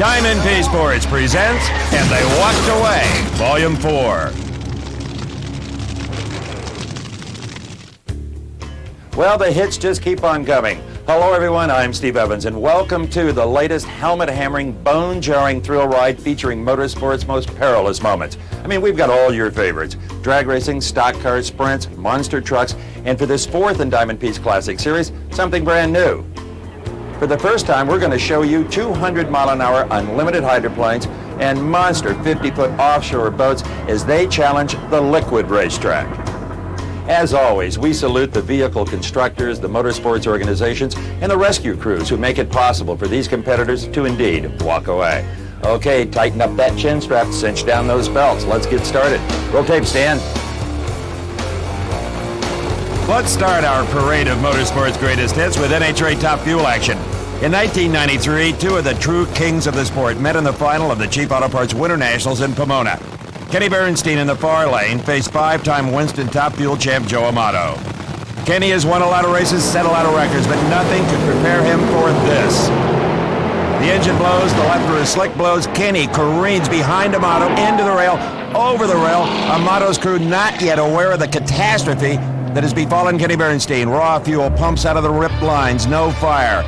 Diamond P Sports presents And They Walked Away, Volume 4. Well, the hits just keep on coming. Hello, everyone. I'm Steve Evans, and welcome to the latest helmet-hammering, bone-jarring thrill ride featuring motorsport's most perilous moments. I mean, we've got all your favorites. Drag racing, stock cars, sprints, monster trucks, and for this fourth in Diamond P's Classic Series, something brand new. For the first time, we're going to show you 200-mile-an-hour unlimited hydroplanes and monster 50-foot offshore boats as they challenge the liquid racetrack. As always, we salute the vehicle constructors, the motorsports organizations, and the rescue crews who make it possible for these competitors to indeed walk away. Okay, tighten up that chin strap, cinch down those belts. Let's get started. Roll tape, Stan. Let's start our parade of motorsports greatest hits with NHRA Top Fuel action. In 1993, two of the true kings of the sport met in the final of the Cheap Auto Parts Winter Nationals in Pomona. Kenny Bernstein in the far lane faced five-time Winston Top Fuel champ Joe Amato. Kenny has won a lot of races, set a lot of records, but nothing could prepare him for this. The engine blows, the lefter is slick blows. Kenny careens behind Amato, into the rail, over the rail. Amato's crew not yet aware of the catastrophe that has befallen Kenny Bernstein. Raw fuel pumps out of the ripped lines, no fire.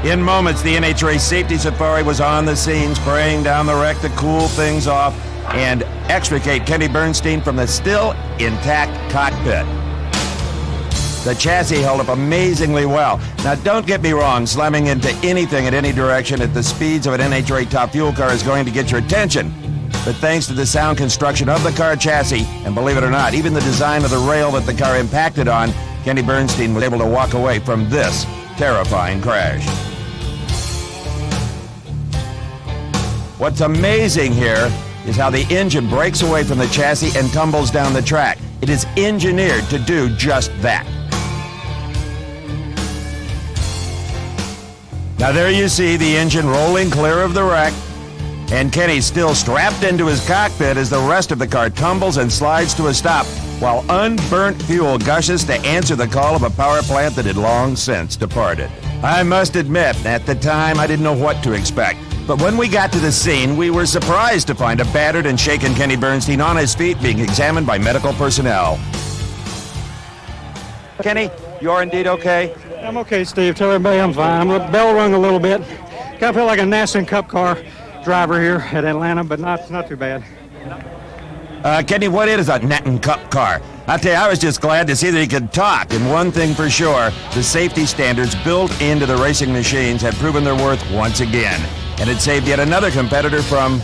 In moments, the NHRA Safety Safari was on the scene, spraying down the wreck to cool things off and extricate Kenny Bernstein from the still intact cockpit. The chassis held up amazingly well. Now, don't get me wrong, slamming into anything at any direction at the speeds of an NHRA Top Fuel car is going to get your attention. But thanks to the sound construction of the car chassis, and believe it or not, even the design of the rail that the car impacted on, Kenny Bernstein was able to walk away from this terrifying crash. What's amazing here is how the engine breaks away from the chassis and tumbles down the track. It is engineered to do just that. Now there you see the engine rolling clear of the wreck, and Kenny's still strapped into his cockpit as the rest of the car tumbles and slides to a stop, while unburnt fuel gushes to answer the call of a power plant that had long since departed. I must admit, at the time I didn't know what to expect. But when we got to the scene, we were surprised to find a battered and shaken Kenny Bernstein on his feet being examined by medical personnel. Kenny, you are indeed okay? I'm okay, Steve. Tell everybody I'm fine. The bell rung a little bit. Kind of feel like a NASCAR Cup car driver here at Atlanta, but not too bad. Kenny, what is a Nathan Cup car? I tell you, I was just glad to see that he could talk. And one thing for sure, the safety standards built into the racing machines have proven their worth once again. And it saved yet another competitor from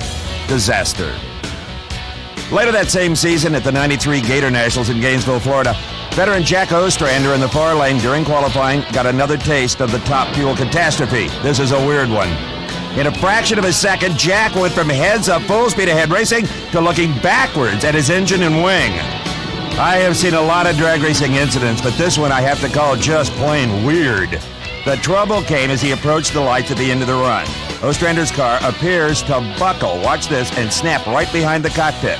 disaster. Later that same season at the 93 Gator Nationals in Gainesville, Florida, veteran Jack Ostrander in the far lane during qualifying got another taste of the Top Fuel catastrophe. This is a weird one. In a fraction of a second, Jack went from heads up full speed ahead racing to looking backwards at his engine and wing. I have seen a lot of drag racing incidents, but this one I have to call just plain weird. The trouble came as he approached the lights at the end of the run. Ostrander's car appears to buckle, watch this, and snap right behind the cockpit.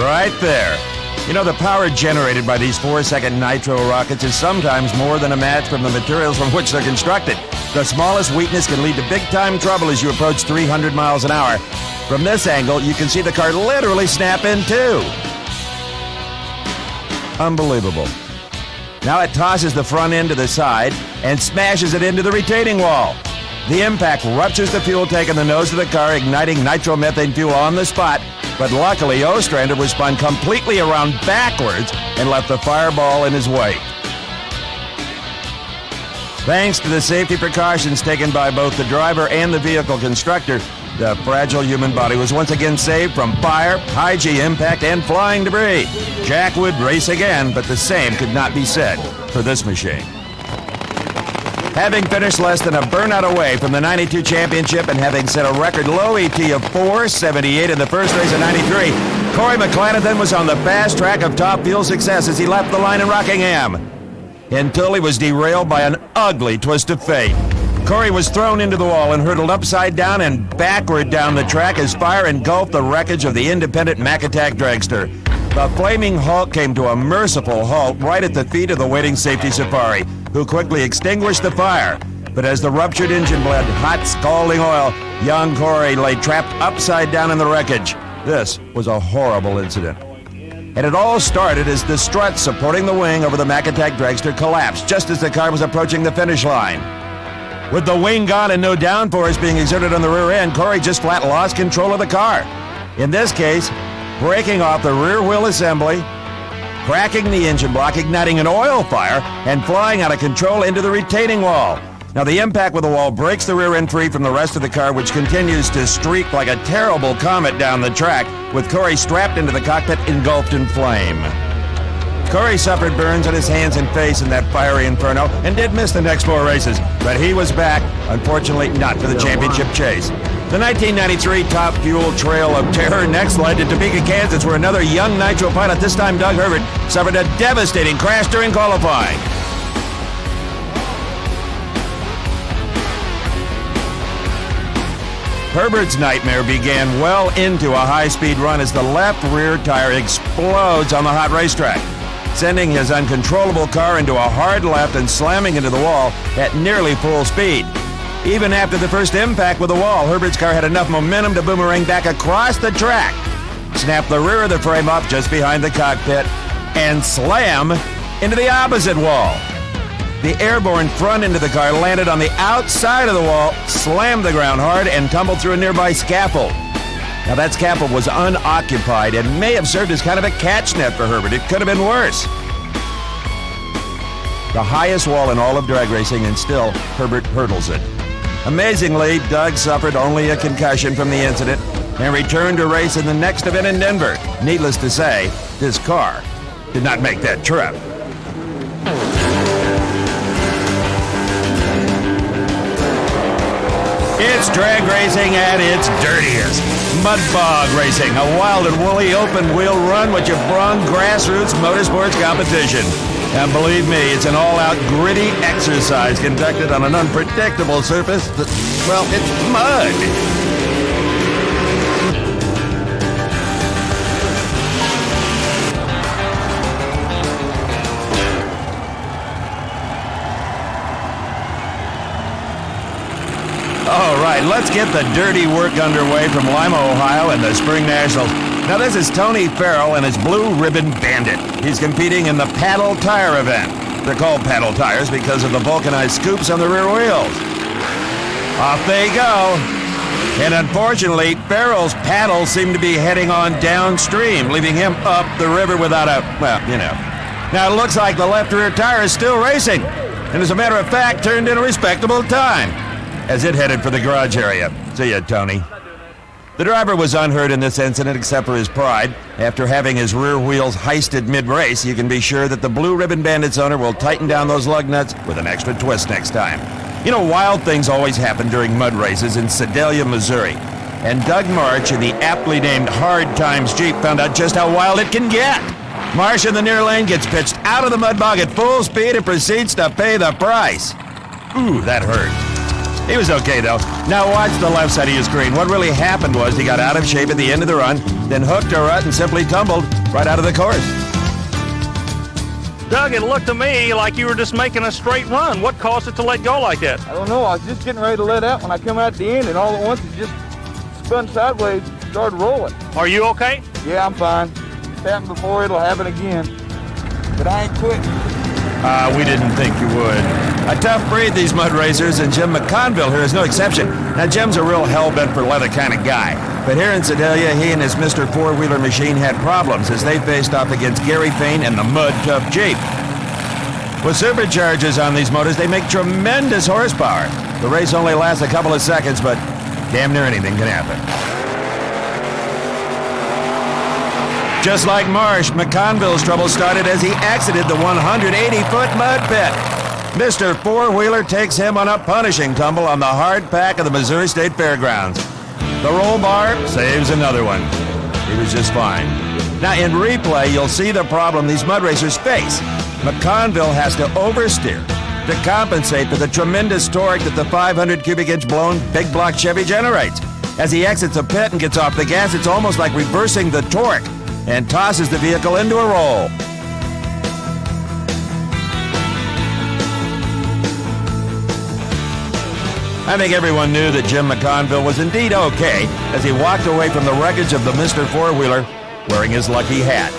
Right there. You know, the power generated by these 4-second nitro rockets is sometimes more than a match from the materials from which they're constructed. The smallest weakness can lead to big-time trouble as you approach 300 miles an hour. From this angle, you can see the car literally snap in two. Unbelievable. Now it tosses the front end to the side and smashes it into the retaining wall. The impact ruptures the fuel tank in the nose of the car, igniting nitromethane fuel on the spot. But luckily, Ostrander was spun completely around backwards and left the fireball in his wake. Thanks to the safety precautions taken by both the driver and the vehicle constructor, the fragile human body was once again saved from fire, high-G impact, and flying debris. Jack would race again, but the same could not be said for this machine. Having finished less than a burnout away from the 92 championship and having set a record low ET of 4.78 in the first race of 93, Corey McClanathan was on the fast track of Top Fuel success as he left the line in Rockingham, until he was derailed by an ugly twist of fate. Corey was thrown into the wall and hurtled upside down and backward down the track as fire engulfed the wreckage of the independent Mack Attack dragster. The Flaming Hulk came to a merciful halt right at the feet of the waiting Safety Safari, who quickly extinguished the fire. But as the ruptured engine bled hot, scalding oil, young Corey lay trapped upside down in the wreckage. This was a horrible incident. And it all started as the struts supporting the wing over the Mack Attack dragster collapsed just as the car was approaching the finish line. With the wing gone and no downforce being exerted on the rear end, Corey just flat lost control of the car. In this case, breaking off the rear wheel assembly, cracking the engine block, igniting an oil fire, and flying out of control into the retaining wall. Now, the impact with the wall breaks the rear end free from the rest of the car, which continues to streak like a terrible comet down the track, with Corey strapped into the cockpit, engulfed in flame. Corey suffered burns on his hands and face in that fiery inferno and did miss the next 4 races, but he was back, unfortunately not for the championship chase. The 1993 Top Fuel Trail of Terror next led to Topeka, Kansas, where another young Nitro pilot, this time Doug Herbert, suffered a devastating crash during qualifying. Herbert's nightmare began well into a high-speed run as the left rear tire explodes on the hot racetrack, sending his uncontrollable car into a hard left and slamming into the wall at nearly full speed. Even after the first impact with the wall, Herbert's car had enough momentum to boomerang back across the track, snap the rear of the frame up just behind the cockpit, and slam into the opposite wall. The airborne front end of the car landed on the outside of the wall, slammed the ground hard, and tumbled through a nearby scaffold. Now, that scaffold was unoccupied and may have served as kind of a catch net for Herbert. It could have been worse. The highest wall in all of drag racing, and still, Herbert hurdles it. Amazingly, Doug suffered only a concussion from the incident and returned to race in the next event in Denver. Needless to say, this car did not make that trip. It's drag racing at its dirtiest. Mud bog racing, a wild and woolly open-wheel run which have brung grassroots motorsports competition. And believe me, it's an all-out gritty exercise conducted on an unpredictable surface that, well, it's mud. All right, let's get the dirty work underway from Lima, Ohio and the Spring Nationals. Now, this is Tony Farrell and his Blue Ribbon Bandit. He's competing in the paddle tire event. They're called paddle tires because of the vulcanized scoops on the rear wheels. Off they go. And unfortunately, Farrell's paddles seem to be heading on downstream, leaving him up the river without a, well, you know. Now, it looks like the left rear tire is still racing, and as a matter of fact, turned in a respectable time as it headed for the garage area. See ya, Tony. The driver was unhurt in this incident except for his pride. After having his rear wheels heisted mid-race, you can be sure that the Blue Ribbon Bandit's owner will tighten down those lug nuts with an extra twist next time. You know, wild things always happen during mud races in Sedalia, Missouri. And Doug March in the aptly named Hard Times Jeep found out just how wild it can get. Marsh in the near lane gets pitched out of the mud bog at full speed and proceeds to pay the price. Ooh, that hurt. He was okay, though. Now watch the left side of your screen. What really happened was he got out of shape at the end of the run, then hooked a rut and simply tumbled right out of the course. Doug, it looked to me like you were just making a straight run. What caused it to let go like that? I don't know. I was just getting ready to let out when I come out the end, and all at once it just spun sideways and started rolling. Are you okay? Yeah, I'm fine. It's happened before. It'll happen again. But I ain't quitting. We didn't think you would. A tough breed, these mud racers, and Jim McConville here is no exception. Now, Jim's a real hell-bent-for-leather kind of guy. But here in Sedalia, he and his Mr. Four-Wheeler Machine had problems as they faced off against Gary Fain and the Mud Tough Jeep. With superchargers on these motors, they make tremendous horsepower. The race only lasts a couple of seconds, but damn near anything can happen. Just like Marsh, McConville's trouble started as he exited the 180-foot mud pit. Mr. Four-Wheeler takes him on a punishing tumble on the hard pack of the Missouri State Fairgrounds. The roll bar saves another one. He was just fine. Now, in replay, you'll see the problem these mud racers face. McConville has to oversteer to compensate for the tremendous torque that the 500 cubic inch blown big block Chevy generates. As he exits a pit and gets off the gas, it's almost like reversing the torque and tosses the vehicle into a roll. I think everyone knew that Jim McConville was indeed okay as he walked away from the wreckage of the Mr. Four-Wheeler wearing his lucky hat.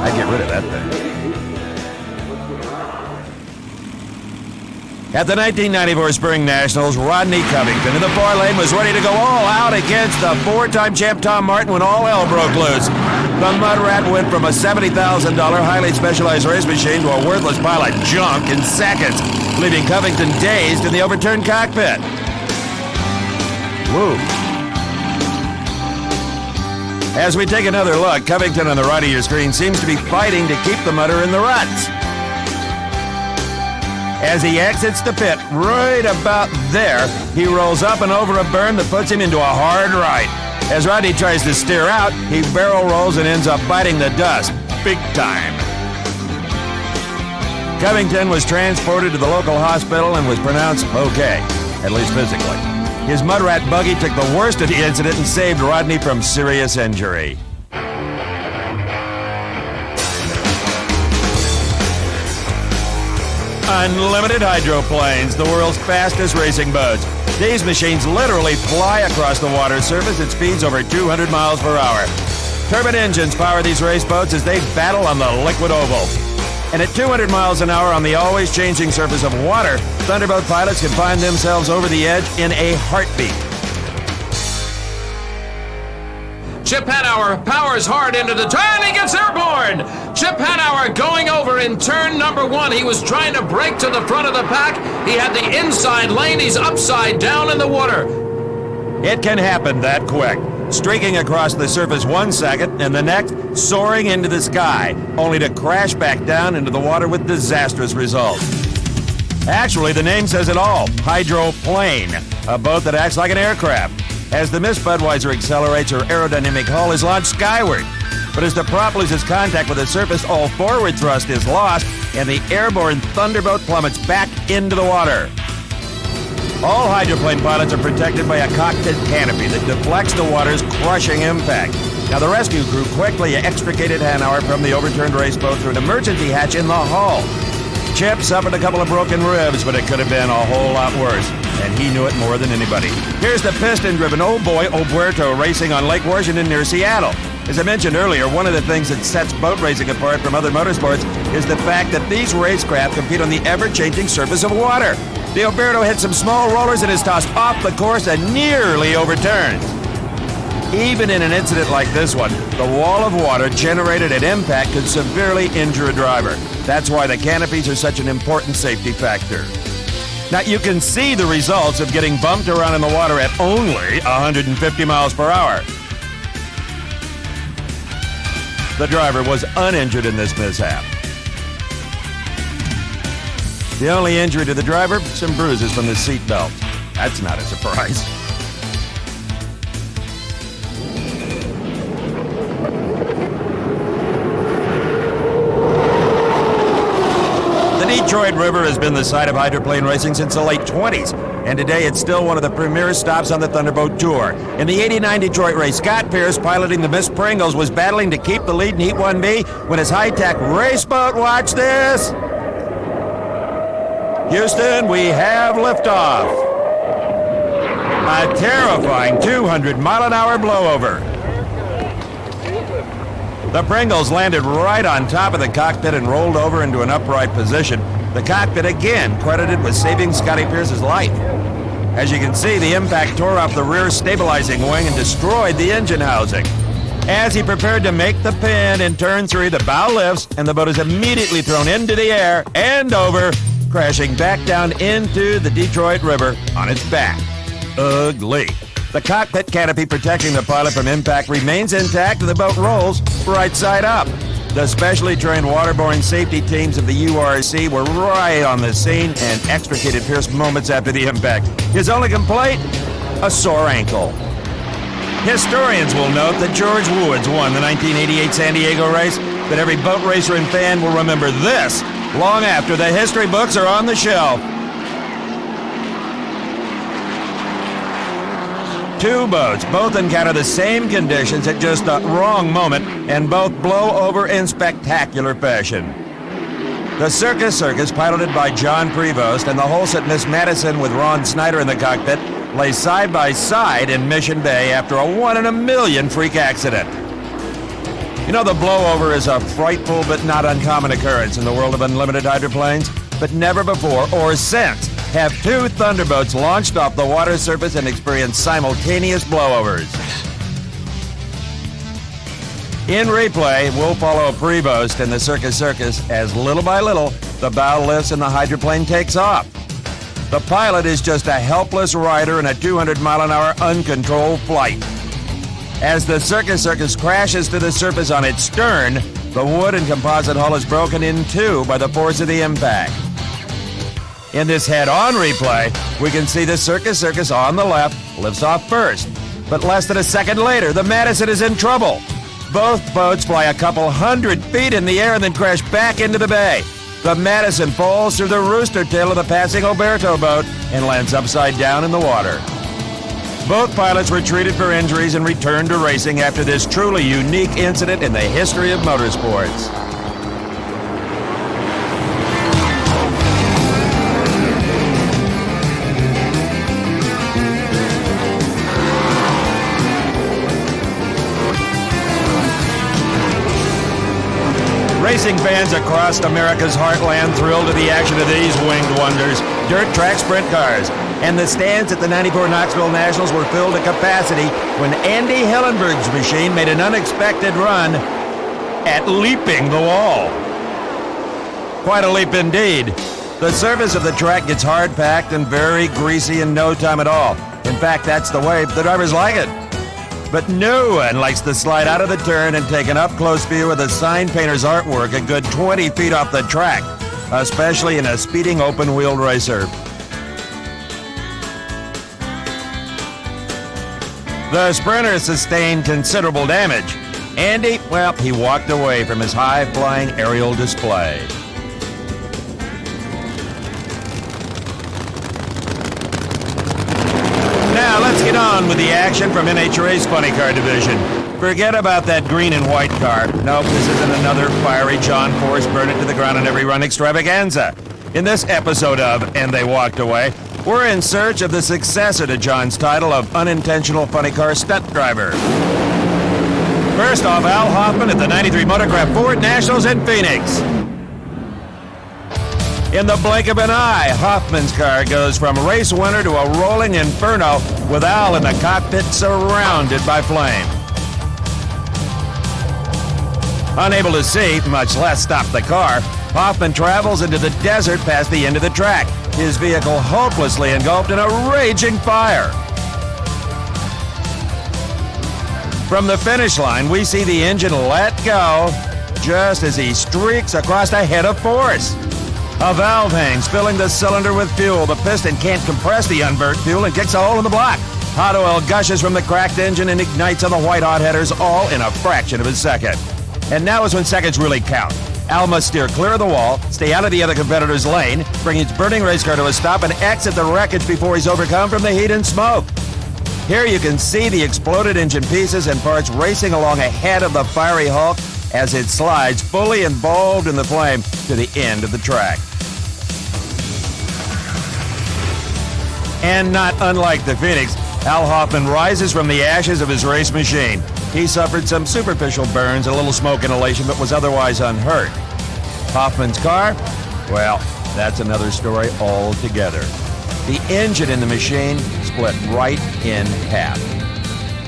I'd get rid of that thing. At the 1994 Spring Nationals, Rodney Covington in the 4-lane was ready to go all out against the 4-time champ Tom Martin when all hell broke loose. The Mud Rat went from a $70,000 highly specialized race machine to a worthless pile of junk in seconds, leaving Covington dazed in the overturned cockpit. Woo. As we take another look, Covington on the right of your screen seems to be fighting to keep the Mudder in the ruts. As he exits the pit, right about there, he rolls up and over a berm that puts him into a hard right. As Rodney tries to steer out, he barrel rolls and ends up biting the dust. Big time. Covington was transported to the local hospital and was pronounced okay, at least physically. His Mud Rat buggy took the worst of the incident and saved Rodney from serious injury. Unlimited hydroplanes, the world's fastest racing boats. These machines literally fly across the water surface at speeds over 200 miles per hour. Turbine engines power these race boats as they battle on the liquid oval. And at 200 miles an hour on the always changing surface of water, Thunderboat pilots can find themselves over the edge in a heartbeat. Chip Hanauer powers hard into the turn. He gets airborne. Chip Hanauer going over in turn number 1. He was trying to break to the front of the pack. He had the inside lane. He's upside down in the water. It can happen that quick. Streaking across the surface 1 second and the next soaring into the sky, only to crash back down into the water with disastrous results. Actually, the name says it all. Hydroplane, a boat that acts like an aircraft. As the Miss Budweiser accelerates, her aerodynamic hull is launched skyward. But as the prop loses contact with the surface, all forward thrust is lost, and the airborne Thunderboat plummets back into the water. All hydroplane pilots are protected by a cockpit canopy that deflects the water's crushing impact. Now, the rescue crew quickly extricated Hanauer from the overturned race boat through an emergency hatch in the hull. Chip suffered a couple of broken ribs, but it could have been a whole lot worse, and he knew it more than anybody. Here's the piston-driven old boy Obuerto racing on Lake Washington near Seattle. As I mentioned earlier, one of the things that sets boat racing apart from other motorsports is the fact that these racecraft compete on the ever-changing surface of water. The Obuerto hits some small rollers and is tossed off the course and nearly overturns. Even in an incident like this one, the wall of water generated at impact could severely injure a driver. That's why the canopies are such an important safety factor. Now, you can see the results of getting bumped around in the water at only 150 miles per hour. The driver was uninjured in this mishap. The only injury to the driver, some bruises from the seatbelt. That's not a surprise. The Detroit River has been the site of hydroplane racing since the late 20s, and today it's still one of the premier stops on the Thunderboat Tour. In the '89 Detroit race, Scott Pierce, piloting the Miss Pringles, was battling to keep the lead in Heat 1B when his high-tech race boat, watch this! Houston, we have liftoff. A terrifying 200-mile-an-hour blowover. The Pringles landed right on top of the cockpit and rolled over into an upright position. The cockpit again credited with saving Scotty Pierce's life. As you can see, the impact tore off the rear stabilizing wing and destroyed the engine housing. As he prepared to make the pin in turn 3, the bow lifts and the boat is immediately thrown into the air and over, crashing back down into the Detroit River on its back. Ugly. The cockpit canopy protecting the pilot from impact remains intact and the boat rolls right side up. The specially trained waterborne safety teams of the URC were right on the scene and extricated Pierce moments after the impact. His only complaint? A sore ankle. Historians will note that George Woods won the 1988 San Diego race, but every boat racer and fan will remember this long after the history books are on the shelf. Two boats both encounter the same conditions at just the wrong moment, and both blow over in spectacular fashion. The Circus Circus, piloted by John Prevost, and the Holset Miss Madison with Ron Snyder in the cockpit, lay side by side in Mission Bay after a 1-in-a-million freak accident. You know, the blowover is a frightful but not uncommon occurrence in the world of unlimited hydroplanes, but never before or since have two Thunderboats launched off the water surface and experienced simultaneous blowovers. In replay, we'll follow Prevost and the Circus Circus as little by little the bow lifts and the hydroplane takes off. The pilot is just a helpless rider in a 200-mile-an-hour uncontrolled flight. As the Circus Circus crashes to the surface on its stern, the wood and composite hull is broken in two by the force of the impact. In this head-on replay, we can see the Circus Circus on the left lifts off first. But less than a second later, the Madison is in trouble. Both boats fly a couple hundred feet in the air and then crash back into the bay. The Madison falls through the rooster tail of the passing Oberto boat and lands upside down in the water. Both pilots were treated for injuries and returned to racing after this truly unique incident in the history of motorsports. Racing fans across America's heartland thrilled to the action of these winged wonders, dirt track sprint cars. And the stands at the 94 Knoxville Nationals were filled to capacity when Andy Hillenberg's machine made an unexpected run at leaping the wall. Quite a leap indeed. The surface of the track gets hard-packed and very greasy in no time at all. In fact, that's the way the drivers like it. But no one likes to slide out of the turn and take an up-close view of the sign painter's artwork a good 20 feet off the track, especially in a speeding open-wheeled racer. The Sprinter sustained considerable damage. Andy, well, he walked away from his high-flying aerial display. Now, let's get on with the action from NHRA's Funny Car Division. Forget about that green and white car. Nope, this isn't another fiery John Force burn it to the ground on every run extravaganza. In this episode of And They Walked Away, we're in search of the successor to John's title of unintentional funny car stunt driver. First off, Al Hoffman at the 93 Motorcraft Ford Nationals in Phoenix. In the blink of an eye, Hoffman's car goes from race winner to a rolling inferno with Al in the cockpit surrounded by flame. Unable to see, much less stop the car, Hoffman travels into the desert past the end of the track, his vehicle hopelessly engulfed in a raging fire. From the finish line, we see the engine let go just as he streaks across a head of force. A valve hangs, filling the cylinder with fuel. The piston can't compress the unburnt fuel and kicks a hole in the block. Hot oil gushes from the cracked engine and ignites on the white hot headers, all in a fraction of a second. And now is when seconds really count. Al must steer clear of the wall, stay out of the other competitor's lane, bring his burning race car to a stop, and exit the wreckage before he's overcome from the heat and smoke. Here you can see the exploded engine pieces and parts racing along ahead of the fiery Hulk as it slides, fully involved in the flame, to the end of the track. And not unlike the Phoenix, Al Hoffman rises from the ashes of his race machine. He suffered some superficial burns and a little smoke inhalation, but was otherwise unhurt. Hoffman's car? Well, that's another story altogether. The engine in the machine split right in half.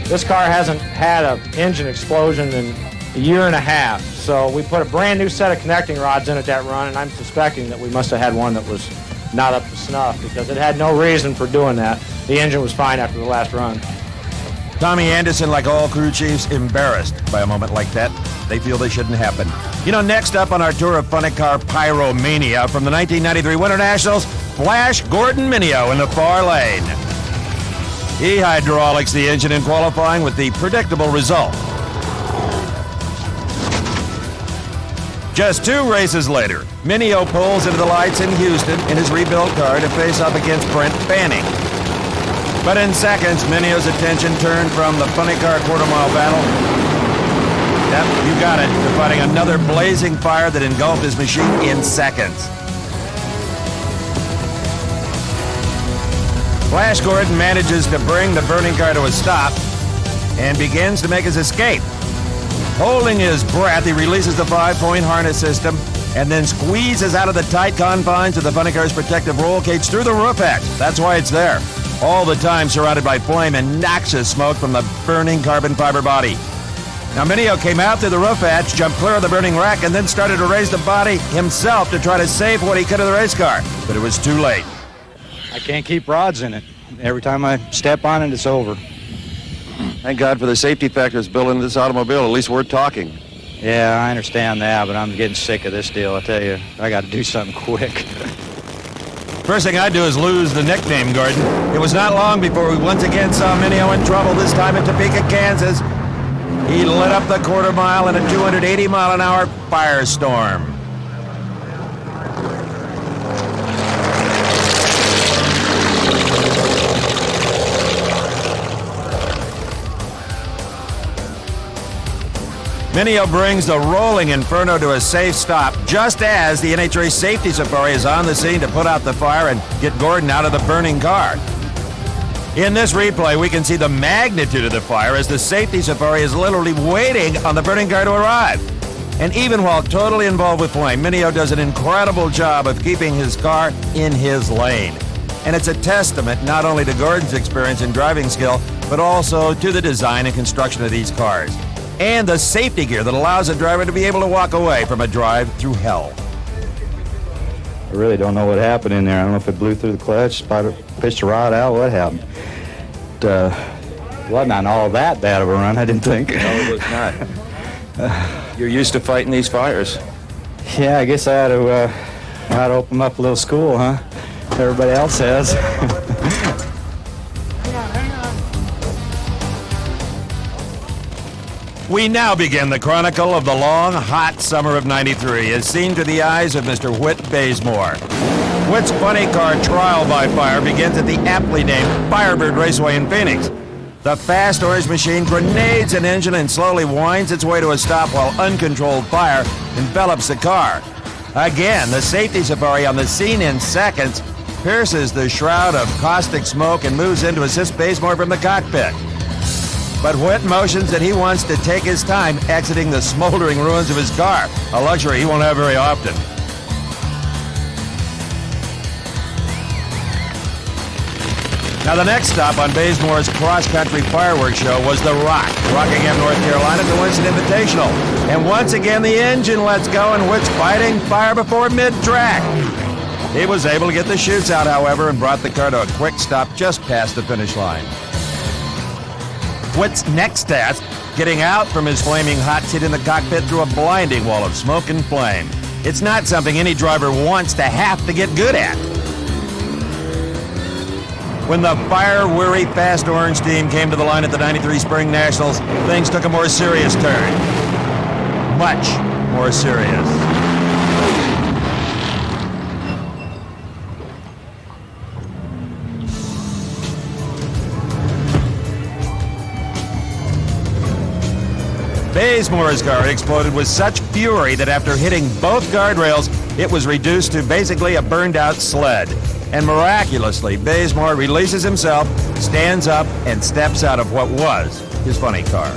This car hasn't had an engine explosion in a year and a half, so we put a brand new set of connecting rods in at that run, and I'm suspecting that we must have had one that was not up to snuff because it had no reason for doing that. The engine was fine after the last run. Tommy Anderson, like all crew chiefs, embarrassed by a moment like that. They feel they shouldn't happen. You know, next up on our tour of funny car pyromania from the 1993 Winter Nationals, Flash Gordon Mineo in the far lane. He hydraulics the engine in qualifying with the predictable result. Just 2 races later, Mineo pulls into the lights in Houston in his rebuilt car to face off against Brent Fanning. But in seconds, Mineo's attention turned from the funny car quarter-mile battle Yep, you got it. To fighting another blazing fire that engulfed his machine in seconds. Flash Gordon manages to bring the burning car to a stop and begins to make his escape. Holding his breath, he releases the 5-point harness system and then squeezes out of the tight confines of the funny car's protective roll cage through the roof hatch. That's why it's there. All the time surrounded by flame and noxious smoke from the burning carbon fiber body. Now, Mineo came out through the roof hatch, jumped clear of the burning wreck, and then started to raise the body himself to try to save what he could of the race car. But it was too late. I can't keep rods in it. Every time I step on it, it's over. Thank God for the safety factors built into this automobile. At least we're talking. Yeah, I understand that, but I'm getting sick of this deal. I tell you, I got to do something quick. First thing I'd do is lose the nickname, Gordon. It was not long before we once again saw Mineo in trouble, this time in Topeka, Kansas. He lit up the quarter mile in a 280-mile-an-hour firestorm. Mineo brings the rolling inferno to a safe stop just as the NHRA Safety Safari is on the scene to put out the fire and get Gordon out of the burning car. In this replay, we can see the magnitude of the fire as the Safety Safari is literally waiting on the burning car to arrive. And even while totally involved with flame, Mineo does an incredible job of keeping his car in his lane. And it's a testament not only to Gordon's experience and driving skill, but also to the design and construction of these cars. And the safety gear that allows a driver to be able to walk away from a drive through hell. I really don't know what happened in there. I don't know if it blew through the clutch, pitched a rod out, what happened. It wasn't on all that bad of a run, I didn't think. No, it was not. You're used to fighting these fires. Yeah, I guess I had to open up a little school, huh? Everybody else has. We now begin the chronicle of the long, hot summer of '93 as seen through the eyes of Mr. Whit Bazemore. Whit's funny car trial by fire begins at the aptly named Firebird Raceway in Phoenix. The fast orange machine grenades an engine and slowly winds its way to a stop while uncontrolled fire envelops the car. Again, the Safety Safari on the scene in seconds pierces the shroud of caustic smoke and moves in to assist Bazemore from the cockpit. But Whit motions that he wants to take his time exiting the smoldering ruins of his car, a luxury he won't have very often. Now, the next stop on Bazemore's cross-country fireworks show was The Rock, Rockingham, North Carolina, to Winston Invitational. And once again, the engine lets go, and Whit's fighting fire before mid-track. He was able to get the chutes out, however, and brought the car to a quick stop just past the finish line. Whit's next task, getting out from his flaming hot seat in the cockpit through a blinding wall of smoke and flame. It's not something any driver wants to have to get good at. When the fire-weary Fast Orange team came to the line at the '93 Spring Nationals, things took a more serious turn. Much more serious. Bazemore's car exploded with such fury that after hitting both guardrails, it was reduced to basically a burned-out sled. And miraculously, Bazemore releases himself, stands up, and steps out of what was his funny car.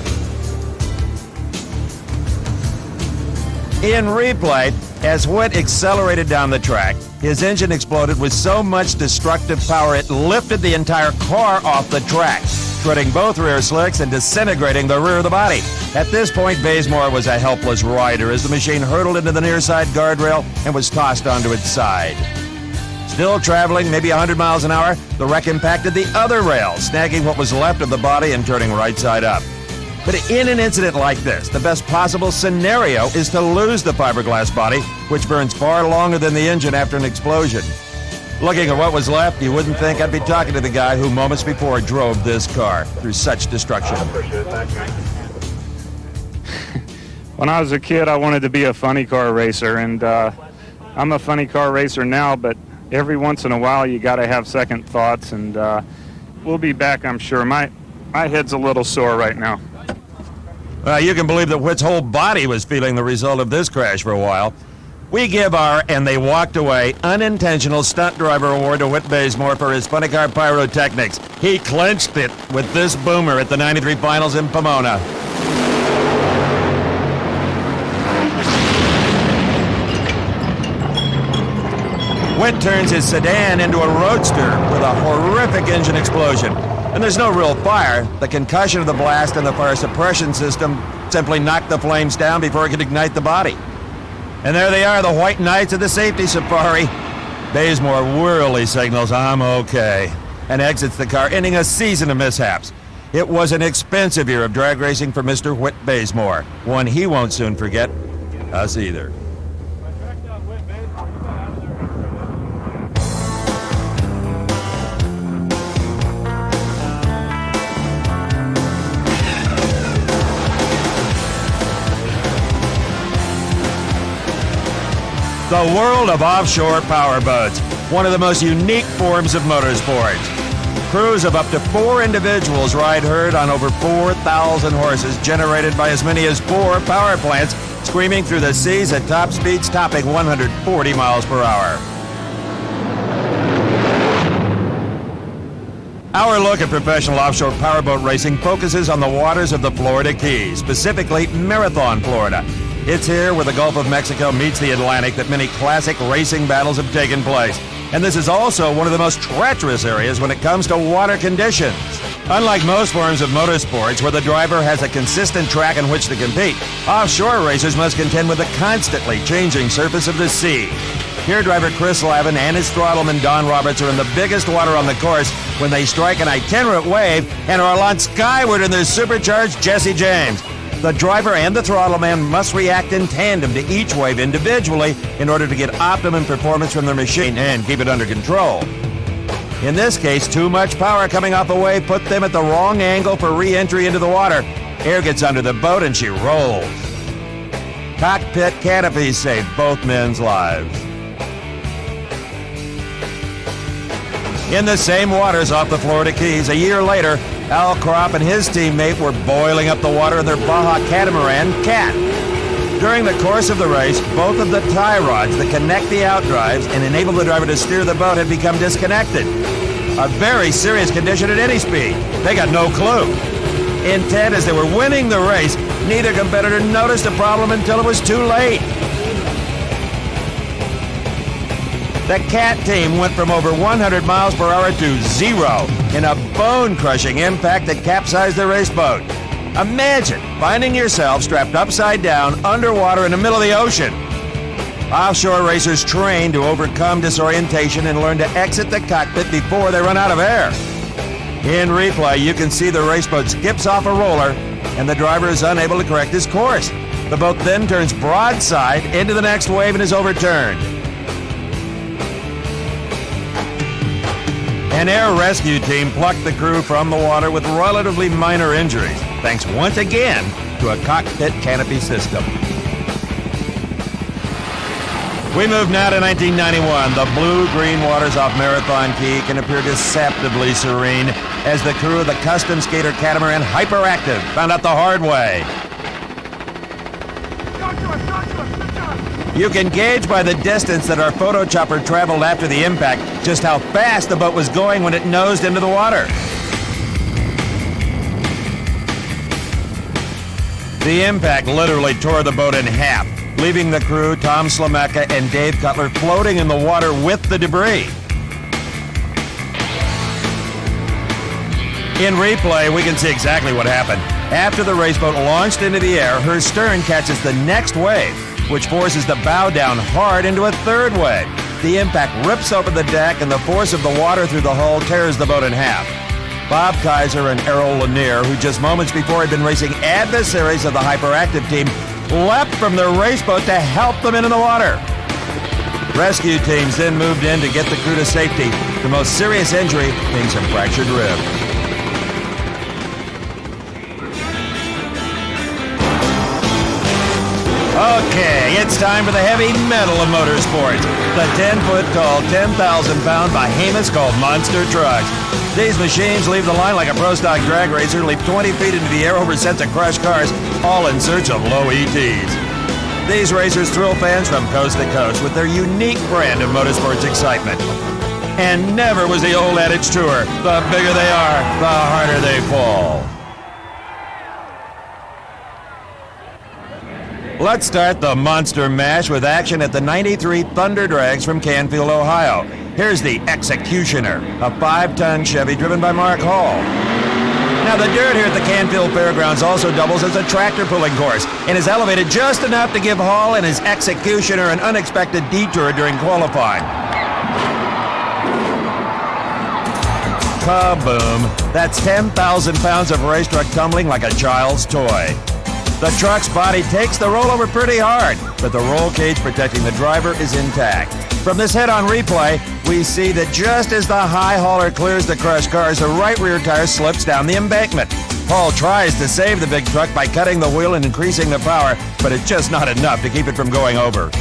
In replay, as Whit accelerated down the track, his engine exploded with so much destructive power it lifted the entire car off the track, shredding both rear slicks and disintegrating the rear of the body. At this point, Bazemore was a helpless rider as the machine hurtled into the near side guardrail and was tossed onto its side. Still traveling maybe 100 miles an hour, the wreck impacted the other rail, snagging what was left of the body and turning right side up. But in an incident like this, the best possible scenario is to lose the fiberglass body, which burns far longer than the engine after an explosion. Looking at what was left, you wouldn't think I'd be talking to the guy who moments before drove this car through such destruction. When I was a kid, I wanted to be a funny car racer, and I'm a funny car racer now, but every once in a while you got to have second thoughts, and we'll be back, I'm sure. My head's a little sore right now. You can believe that Whit's whole body was feeling the result of this crash for a while. We give our "and they walked away" unintentional stunt driver award to Whit Bazemore for his funny car pyrotechnics. He clinched it with this boomer at the '93 finals in Pomona. Whit turns his sedan into a roadster with a horrific engine explosion. And there's no real fire. The concussion of the blast and the fire suppression system simply knocked the flames down before it could ignite the body. And there they are, the white knights of the safety safari. Bazemore wearily signals, "I'm okay," and exits the car, ending a season of mishaps. It was an expensive year of drag racing for Mr. Whit Bazemore, one he won't soon forget. Us either. The world of offshore powerboats, one of the most unique forms of motorsports. Crews of up to 4 individuals ride herd on over 4,000 horses, generated by as many as 4 power plants, screaming through the seas at top speeds topping 140 miles per hour. Our look at professional offshore powerboat racing focuses on the waters of the Florida Keys, specifically Marathon, Florida. It's here where the Gulf of Mexico meets the Atlantic that many classic racing battles have taken place. And this is also one of the most treacherous areas when it comes to water conditions. Unlike most forms of motorsports where the driver has a consistent track on which to compete, offshore racers must contend with the constantly changing surface of the sea. Here, driver Chris Lavin and his throttleman Don Roberts are in the biggest water on the course when they strike an itinerant wave and are launched skyward in their supercharged Jesse James. The driver and the throttleman must react in tandem to each wave individually in order to get optimum performance from their machine and keep it under control. In this case, too much power coming off a wave put them at the wrong angle for re-entry into the water. Air gets under the boat and she rolls. Cockpit canopies saved both men's lives. In the same waters off the Florida Keys, a year later, Al Kropp and his teammate were boiling up the water in their Baja catamaran, Cat. During the course of the race, both of the tie rods that connect the outdrives and enable the driver to steer the boat had become disconnected. A very serious condition at any speed. They got no clue. Intent, as they were winning the race, neither competitor noticed the problem until it was too late. The Cat team went from over 100 miles per hour to 0 in a bone-crushing impact that capsized the race boat. Imagine finding yourself strapped upside down underwater in the middle of the ocean. Offshore racers train to overcome disorientation and learn to exit the cockpit before they run out of air. In replay, you can see the race boat skips off a roller and the driver is unable to correct his course. The boat then turns broadside into the next wave and is overturned. An air rescue team plucked the crew from the water with relatively minor injuries, thanks once again to a cockpit canopy system. We move now to 1991. The blue-green waters off Marathon Key can appear deceptively serene as the crew of the custom skater catamaran Hyperactive found out the hard way. You can gauge by the distance that our photo chopper traveled after the impact just how fast the boat was going when it nosed into the water. The impact literally tore the boat in half, leaving the crew, Tom Slamecka and Dave Cutler, floating in the water with the debris. In replay, we can see exactly what happened. After the race boat launched into the air, her stern catches the next wave, which forces the bow down hard into a third wave. The impact rips open the deck, and the force of the water through the hull tears the boat in half. Bob Kaiser and Errol Lanier, who just moments before had been racing adversaries of the Hyperactive team, leapt from their race boat to help them into the water. Rescue teams then moved in to get the crew to safety, the most serious injury being some fractured ribs. Okay, it's time for the heavy metal of motorsports. The 10-foot tall, 10,000-pound behemoths called monster trucks. These machines leave the line like a pro stock drag racer, leap 20 feet into the air over sets of crushed cars, all in search of low ETs. These racers thrill fans from coast to coast with their unique brand of motorsports excitement. And never was the old adage truer: the bigger they are, the harder they fall. Let's start the Monster Mash with action at the 93 Thunder Drags from Canfield, Ohio. Here's the Executioner, a 5-ton Chevy driven by Mark Hall. Now, the dirt here at the Canfield Fairgrounds also doubles as a tractor pulling course and is elevated just enough to give Hall and his Executioner an unexpected detour during qualifying. Kaboom! That's 10,000 pounds of race truck tumbling like a child's toy. The truck's body takes the rollover pretty hard, but the roll cage protecting the driver is intact. From this head-on replay, we see that just as the high hauler clears the crushed cars, the right rear tire slips down the embankment. Hall tries to save the big truck by cutting the wheel and increasing the power, but it's just not enough to keep it from going over.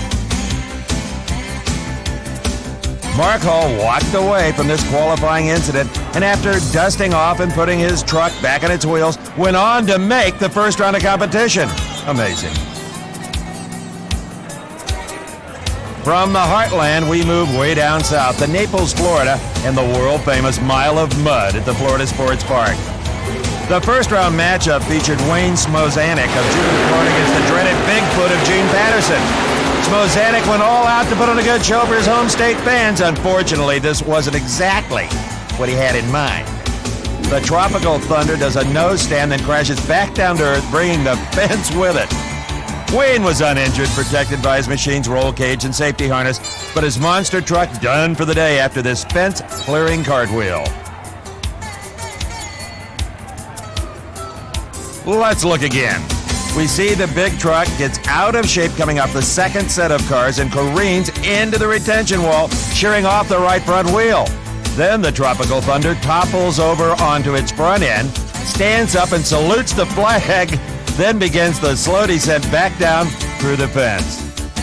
Mark Hall walked away from this qualifying incident, and after dusting off and putting his truck back on its wheels, went on to make the first round of competition. Amazing. From the heartland, we move way down south to Naples, Florida, and the world-famous Mile of Mud at the Florida Sports Park. The first round matchup featured Wayne Smozanik of Jupiter, Florida against the dreaded Bigfoot of Gene Patterson. Smozanik went all out to put on a good show for his home state fans. Unfortunately, this wasn't exactly what he had in mind. The Tropical Thunder does a nose stand, then crashes back down to earth, bringing the fence with it. Wayne was uninjured, protected by his machine's roll cage and safety harness, but his monster truck done for the day after this fence-clearing cartwheel. Let's look again. We see the big truck gets out of shape coming off the second set of cars and careens into the retention wall, shearing off the right front wheel. Then the Tropical Thunder topples over onto its front end, stands up and salutes the flag, then begins the slow descent back down through the fence.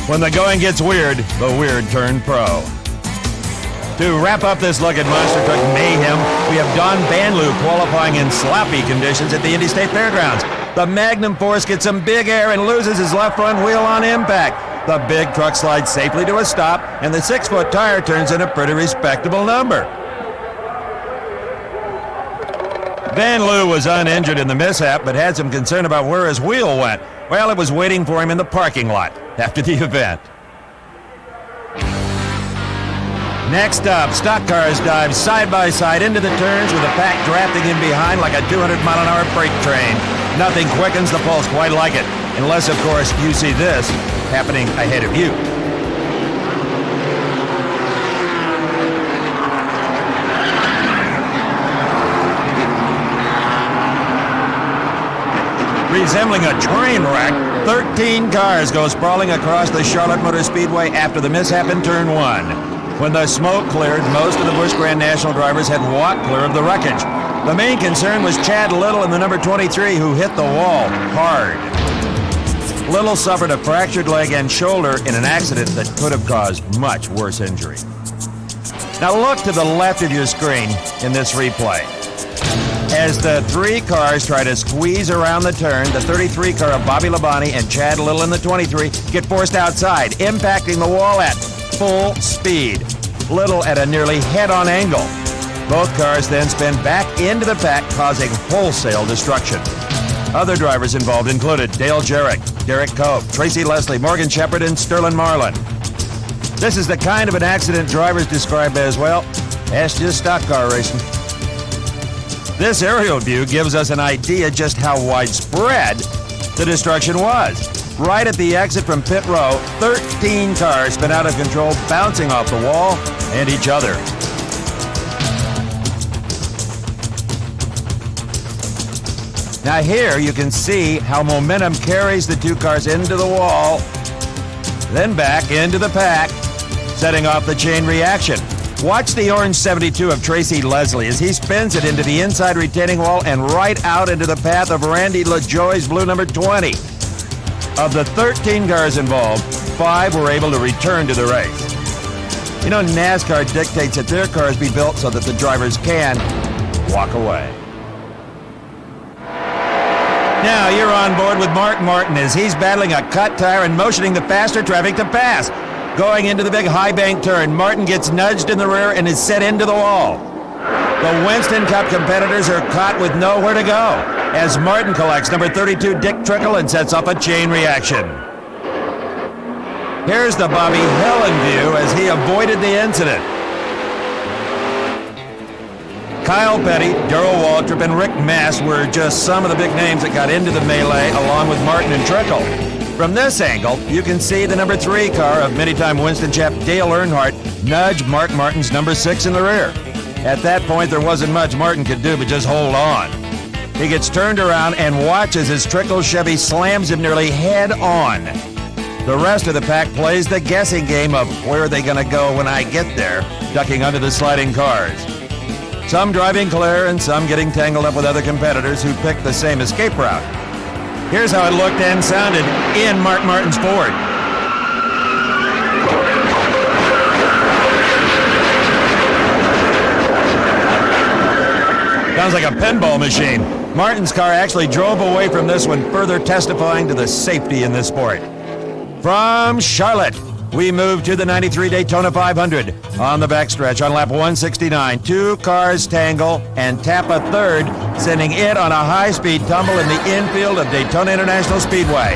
When the going gets weird, the weird turn pro. To wrap up this look at Monster Truck Mayhem, we have Don Banlieue qualifying in sloppy conditions at the Indy State Fairgrounds. The Magnum Force gets some big air and loses his left front wheel on impact. The big truck slides safely to a stop, and the 6-foot tire turns in a pretty respectable number. Banlieue was uninjured in the mishap, but had some concern about where his wheel went. Well, it was waiting for him in the parking lot after the event. Next up, stock cars dive side by side into the turns with the pack drafting in behind like a 200-mile-an-hour freight train. Nothing quickens the pulse quite like it, unless, of course, you see this happening ahead of you. Resembling a train wreck, 13 cars go sprawling across the Charlotte Motor Speedway after the mishap in Turn 1. When the smoke cleared, most of the Busch Grand National drivers had walked clear of the wreckage. The main concern was Chad Little in the number 23, who hit the wall hard. Little suffered a fractured leg and shoulder in an accident that could have caused much worse injury. Now look to the left of your screen in this replay. As the 3 cars try to squeeze around the turn, the 33 car of Bobby Labonte and Chad Little in the 23 get forced outside, impacting the wall at full speed. Little at a nearly head-on angle. Both cars then spin back into the pack, causing wholesale destruction. Other drivers involved included Dale Jarrett, Derek Cove, Tracy Leslie, Morgan Shepherd, and Sterling Marlin. This is the kind of an accident drivers describe as, well, that's just stock car racing. This aerial view gives us an idea just how widespread the destruction was. Right at the exit from pit row, 13 cars spin out of control, bouncing off the wall and each other. Now here you can see how momentum carries the 2 cars into the wall, then back into the pack, setting off the chain reaction. Watch the orange 72 of Tracy Leslie as he spins it into the inside retaining wall and right out into the path of Randy LaJoie's blue number 20. Of the 13 cars involved, 5 were able to return to the race. You know, NASCAR dictates that their cars be built so that the drivers can walk away. Now you're on board with Mark Martin as he's battling a cut tire and motioning the faster traffic to pass. Going into the big high bank turn, Martin gets nudged in the rear and is set into the wall. The Winston Cup competitors are caught with nowhere to go as Martin collects number 32 Dick Trickle and sets off a chain reaction. Here's the Bobby Helen view as he avoided the incident. Kyle Petty, Darrell Waltrip, and Rick Mast were just some of the big names that got into the melee along with Martin and Trickle. From this angle, you can see the number 3 car of many-time Winston chap Dale Earnhardt nudge Mark Martin's number 6 in the rear. At that point, there wasn't much Martin could do but just hold on. He gets turned around and watches as Trickle's Chevy slams him nearly head on. The rest of the pack plays the guessing game of where are they going to go when I get there, ducking under the sliding cars. Some driving clear and some getting tangled up with other competitors who picked the same escape route. Here's how it looked and sounded in Mark Martin's Ford. Sounds like a pinball machine. Martin's car actually drove away from this one, further testifying to the safety in this sport. From Charlotte, we move to the 93 Daytona 500. On the backstretch on lap 169, 2 cars tangle and tap a third, sending it on a high-speed tumble in the infield of Daytona International Speedway.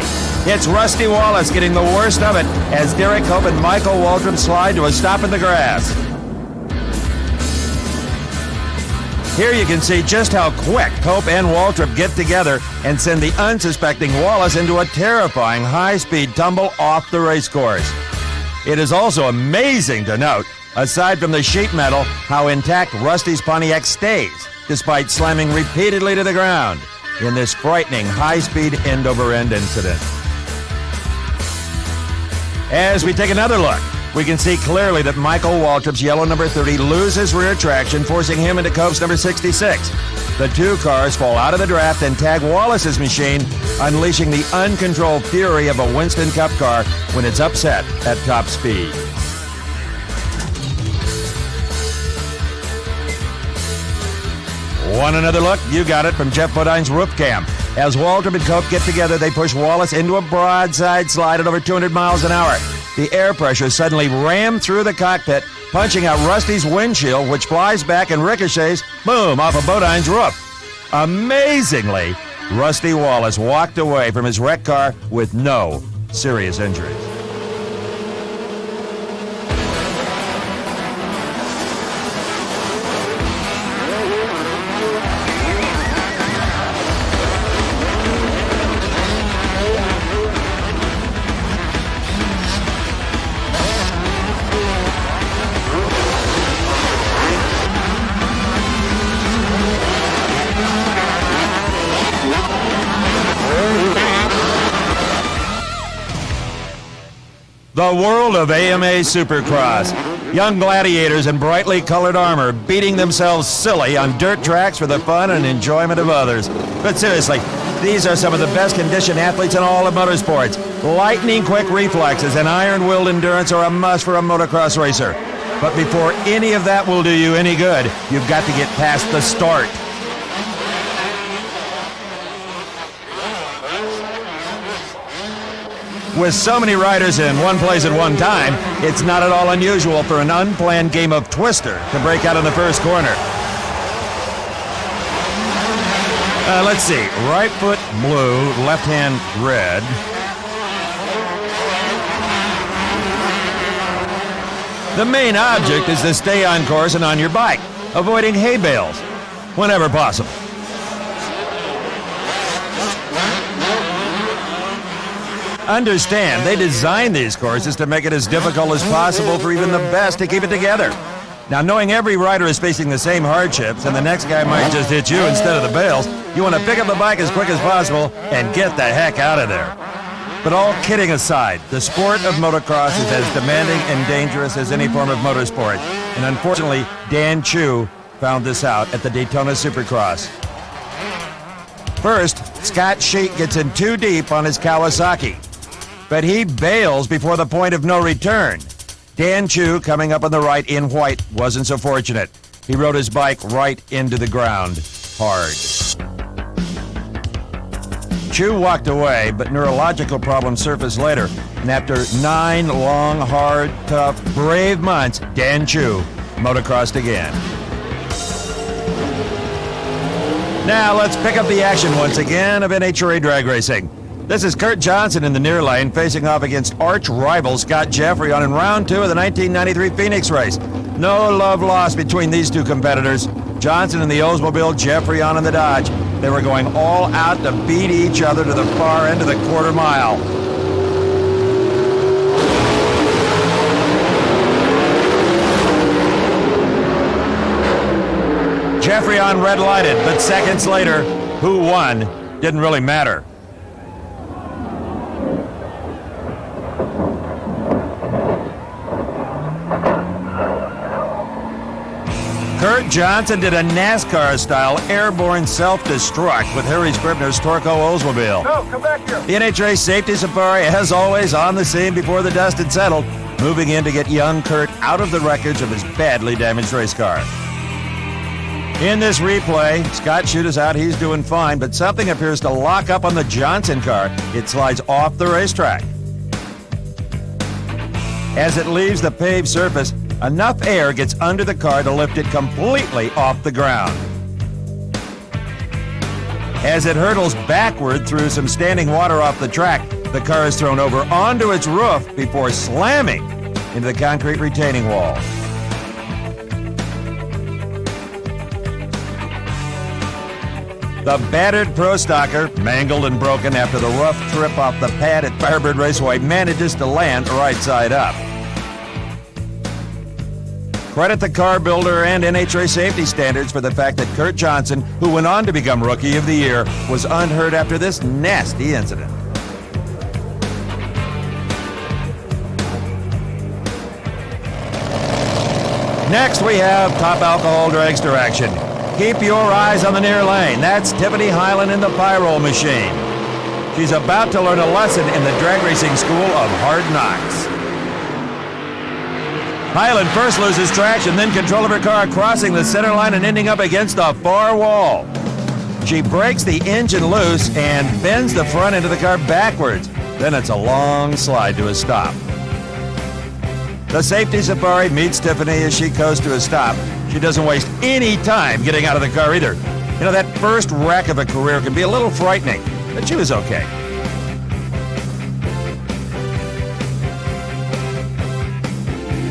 It's Rusty Wallace getting the worst of it as Derek Hope and Michael Waltrip slide to a stop in the grass. Here you can see just how quick Hope and Waltrip get together and send the unsuspecting Wallace into a terrifying high-speed tumble off the racecourse. It is also amazing to note, aside from the sheet metal, how intact Rusty's Pontiac stays, despite slamming repeatedly to the ground in this frightening high-speed end-over-end incident. As we take another look, we can see clearly that Michael Waltrip's yellow number 30 loses rear traction, forcing him into Cope's number 66. The 2 cars fall out of the draft and tag Wallace's machine, unleashing the uncontrolled fury of a Winston Cup car when it's upset at top speed. Want another look? You got it from Jeff Bodine's roof cam. As Waltrip and Cope get together, they push Wallace into a broadside slide at over 200 miles an hour. The air pressure suddenly rammed through the cockpit, punching out Rusty's windshield, which flies back and ricochets, boom, off of Bodine's roof. Amazingly, Rusty Wallace walked away from his wrecked car with no serious injuries. The world of AMA Supercross. Young gladiators in brightly colored armor beating themselves silly on dirt tracks for the fun and enjoyment of others. But seriously, these are some of the best conditioned athletes in all of motorsports. Lightning quick reflexes and iron-willed endurance are a must for a motocross racer. But before any of that will do you any good, you've got to get past the start. With so many riders in one place at one time, it's not at all unusual for an unplanned game of Twister to break out in the first corner. Let's see. Right foot blue, left hand red. The main object is to stay on course and on your bike, avoiding hay bales whenever possible. Understand, they designed these courses to make it as difficult as possible for even the best to keep it together. Now, knowing every rider is facing the same hardships and the next guy might just hit you instead of the bales, you want to pick up the bike as quick as possible and get the heck out of there. But all kidding aside, the sport of motocross is as demanding and dangerous as any form of motorsport. And unfortunately, Dan Chu found this out at the Daytona Supercross. First, Scott Sheet gets in too deep on his Kawasaki. but he bails before the point of no return. Dan Chu, coming up on the right in white, wasn't so fortunate. He rode his bike right into the ground, hard. Chu walked away, but neurological problems surfaced later. And after 9 long, hard, tough, brave months, Dan Chu motocrossed again. Now let's pick up the action once again of NHRA drag racing. This is Kurt Johnson in the near lane facing off against arch rival Scott Jeffrey on in round 2 of the 1993 Phoenix race. No love lost between these two competitors. Johnson in the Oldsmobile, Jeffrey on in the Dodge. They were going all out to beat each other to the far end of the quarter mile. Jeffrey on red lighted, but seconds later, who won didn't really matter. Kurt Johnson did a NASCAR-style airborne self-destruct with Harry Scribner's Torco Oldsmobile. No, come back here. The NHRA Safety Safari, as always, on the scene before the dust had settled, moving in to get young Kurt out of the wreckage of his badly damaged race car. In this replay, Scott Shute is out, he's doing fine, but something appears to lock up on the Johnson car. It slides off the racetrack. As it leaves the paved surface, enough air gets under the car to lift it completely off the ground. As it hurtles backward through some standing water off the track, the car is thrown over onto its roof before slamming into the concrete retaining wall. The battered Pro Stocker, mangled and broken after the rough trip off the pad at Firebird Raceway, manages to land right side up. Credit the car builder and NHRA safety standards for the fact that Kurt Johnson, who went on to become Rookie of the Year, was unhurt after this nasty incident. Next, we have Top Alcohol Dragster action. Keep your eyes on the near lane. That's Tiffany Hyland in the Pyro Machine. She's about to learn a lesson in the drag racing school of hard knocks. Hyland first loses traction, then control of her car, crossing the center line and ending up against the far wall. She breaks the engine loose and bends the front end of the car backwards. Then it's a long slide to a stop. The Safety Safari meets Tiffany as she coasts to a stop. She doesn't waste any time getting out of the car either. You know, that first wreck of a career can be a little frightening, but she was okay.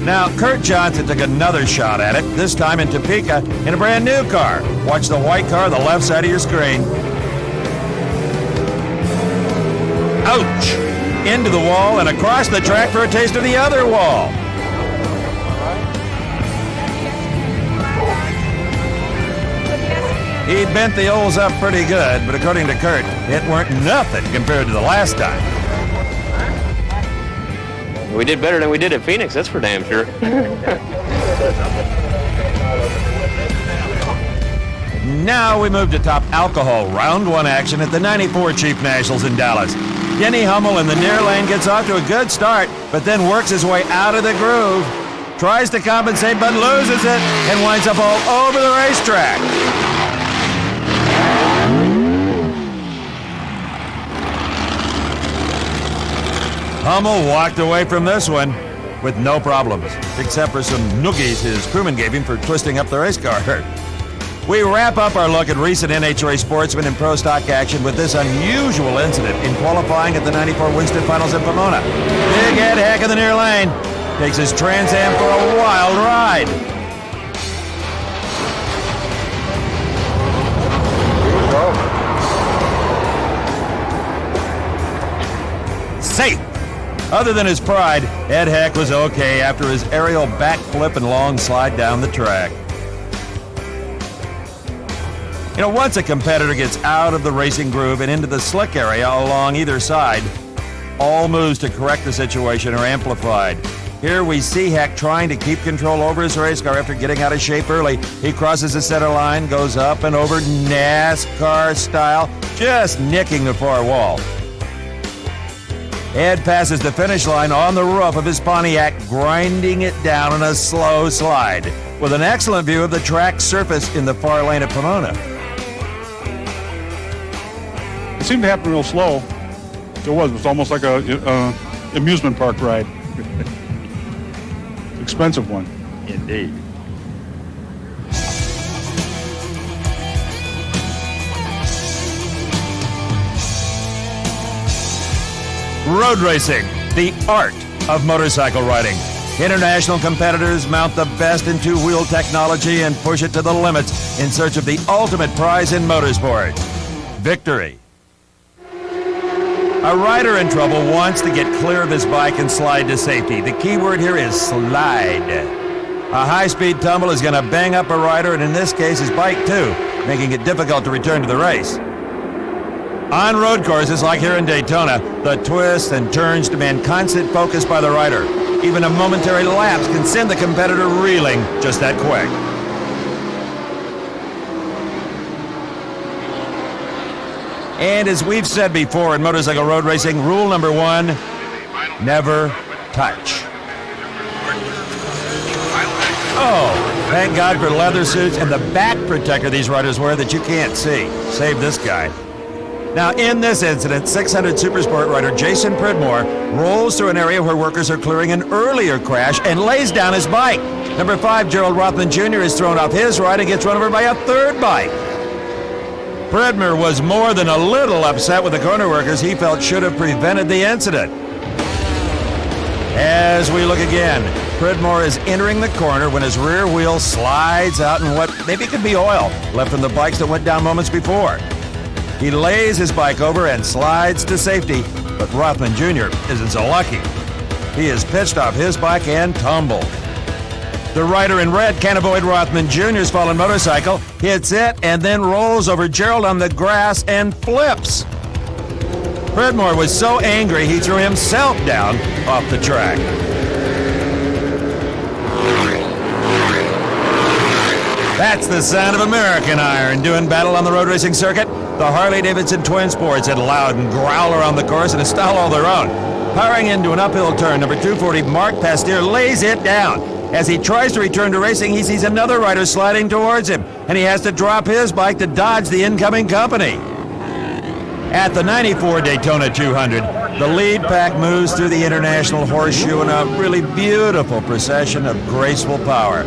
Now, Kurt Johnson took another shot at it, this time in Topeka, in a brand new car. Watch the white car on the left side of your screen. Ouch! Into the wall and across the track for a taste of the other wall. He bent the Olds up pretty good, but according to Kurt, it weren't nothing compared to the last time. We did better than we did at Phoenix, that's for damn sure. Now we move to Top Alcohol round 1 action at the 94 Chief Nationals in Dallas. Denny Hummel in the near lane gets off to a good start, but then works his way out of the groove. Tries to compensate, but loses it and winds up all over the racetrack. Hummel walked away from this one with no problems, except for some noogies his crewman gave him for twisting up the race car. We wrap up our look at recent NHRA sportsmen and pro stock action with this unusual incident in qualifying at the 94 Winston Finals in Pomona. Big Ed Heck in the near lane takes his Trans Am for a wild ride. Safe. Other than his pride, Ed Heck was okay after his aerial backflip and long slide down the track. You know, once a competitor gets out of the racing groove and into the slick area along either side, all moves to correct the situation are amplified. Here we see Heck trying to keep control over his race car after getting out of shape early. He crosses the center line, goes up and over NASCAR style, just nicking the far wall. Ed passes the finish line on the roof of his Pontiac, grinding it down in a slow slide, with an excellent view of the track surface in the far lane at Pomona. It seemed to happen real slow. It was almost like a amusement park ride. Expensive one. Indeed. Road racing, the art of motorcycle riding. International competitors mount the best in two-wheel technology and push it to the limits in search of the ultimate prize in motorsport, victory. A rider in trouble wants to get clear of his bike and slide to safety. The key word here is slide. A high-speed tumble is going to bang up a rider, and in this case his bike too, making it difficult to return to the race. On road courses like here in Daytona, the twists and turns demand constant focus by the rider. Even a momentary lapse can send the competitor reeling just that quick. And as we've said before in motorcycle road racing, rule number 1, never touch. Oh, thank God for leather suits and the back protector these riders wear that you can't see. Save this guy. Now, in this incident, 600 Supersport rider Jason Pridmore rolls through an area where workers are clearing an earlier crash and lays down his bike. Number 5, Gerald Rothman Jr. is thrown off his ride and gets run over by a third bike. Pridmore was more than a little upset with the corner workers he felt should have prevented the incident. As we look again, Pridmore is entering the corner when his rear wheel slides out in what maybe could be oil left from the bikes that went down moments before. He lays his bike over and slides to safety, but Rothman Jr. isn't so lucky. He is pitched off his bike and tumbled. The rider in red can't avoid Rothman Jr.'s fallen motorcycle, hits it, and then rolls over Gerald on the grass and flips. Pridmore was so angry he threw himself down off the track. That's the sound of American Iron doing battle on the road racing circuit. The Harley-Davidson Twin Sports had loud and growl around the course in a style all their own. Powering into an uphill turn, number 240 Mark Pasteur lays it down. As he tries to return to racing, he sees another rider sliding towards him, and he has to drop his bike to dodge the incoming company. At the 94 Daytona 200, the lead pack moves through the International Horseshoe in a really beautiful procession of graceful power.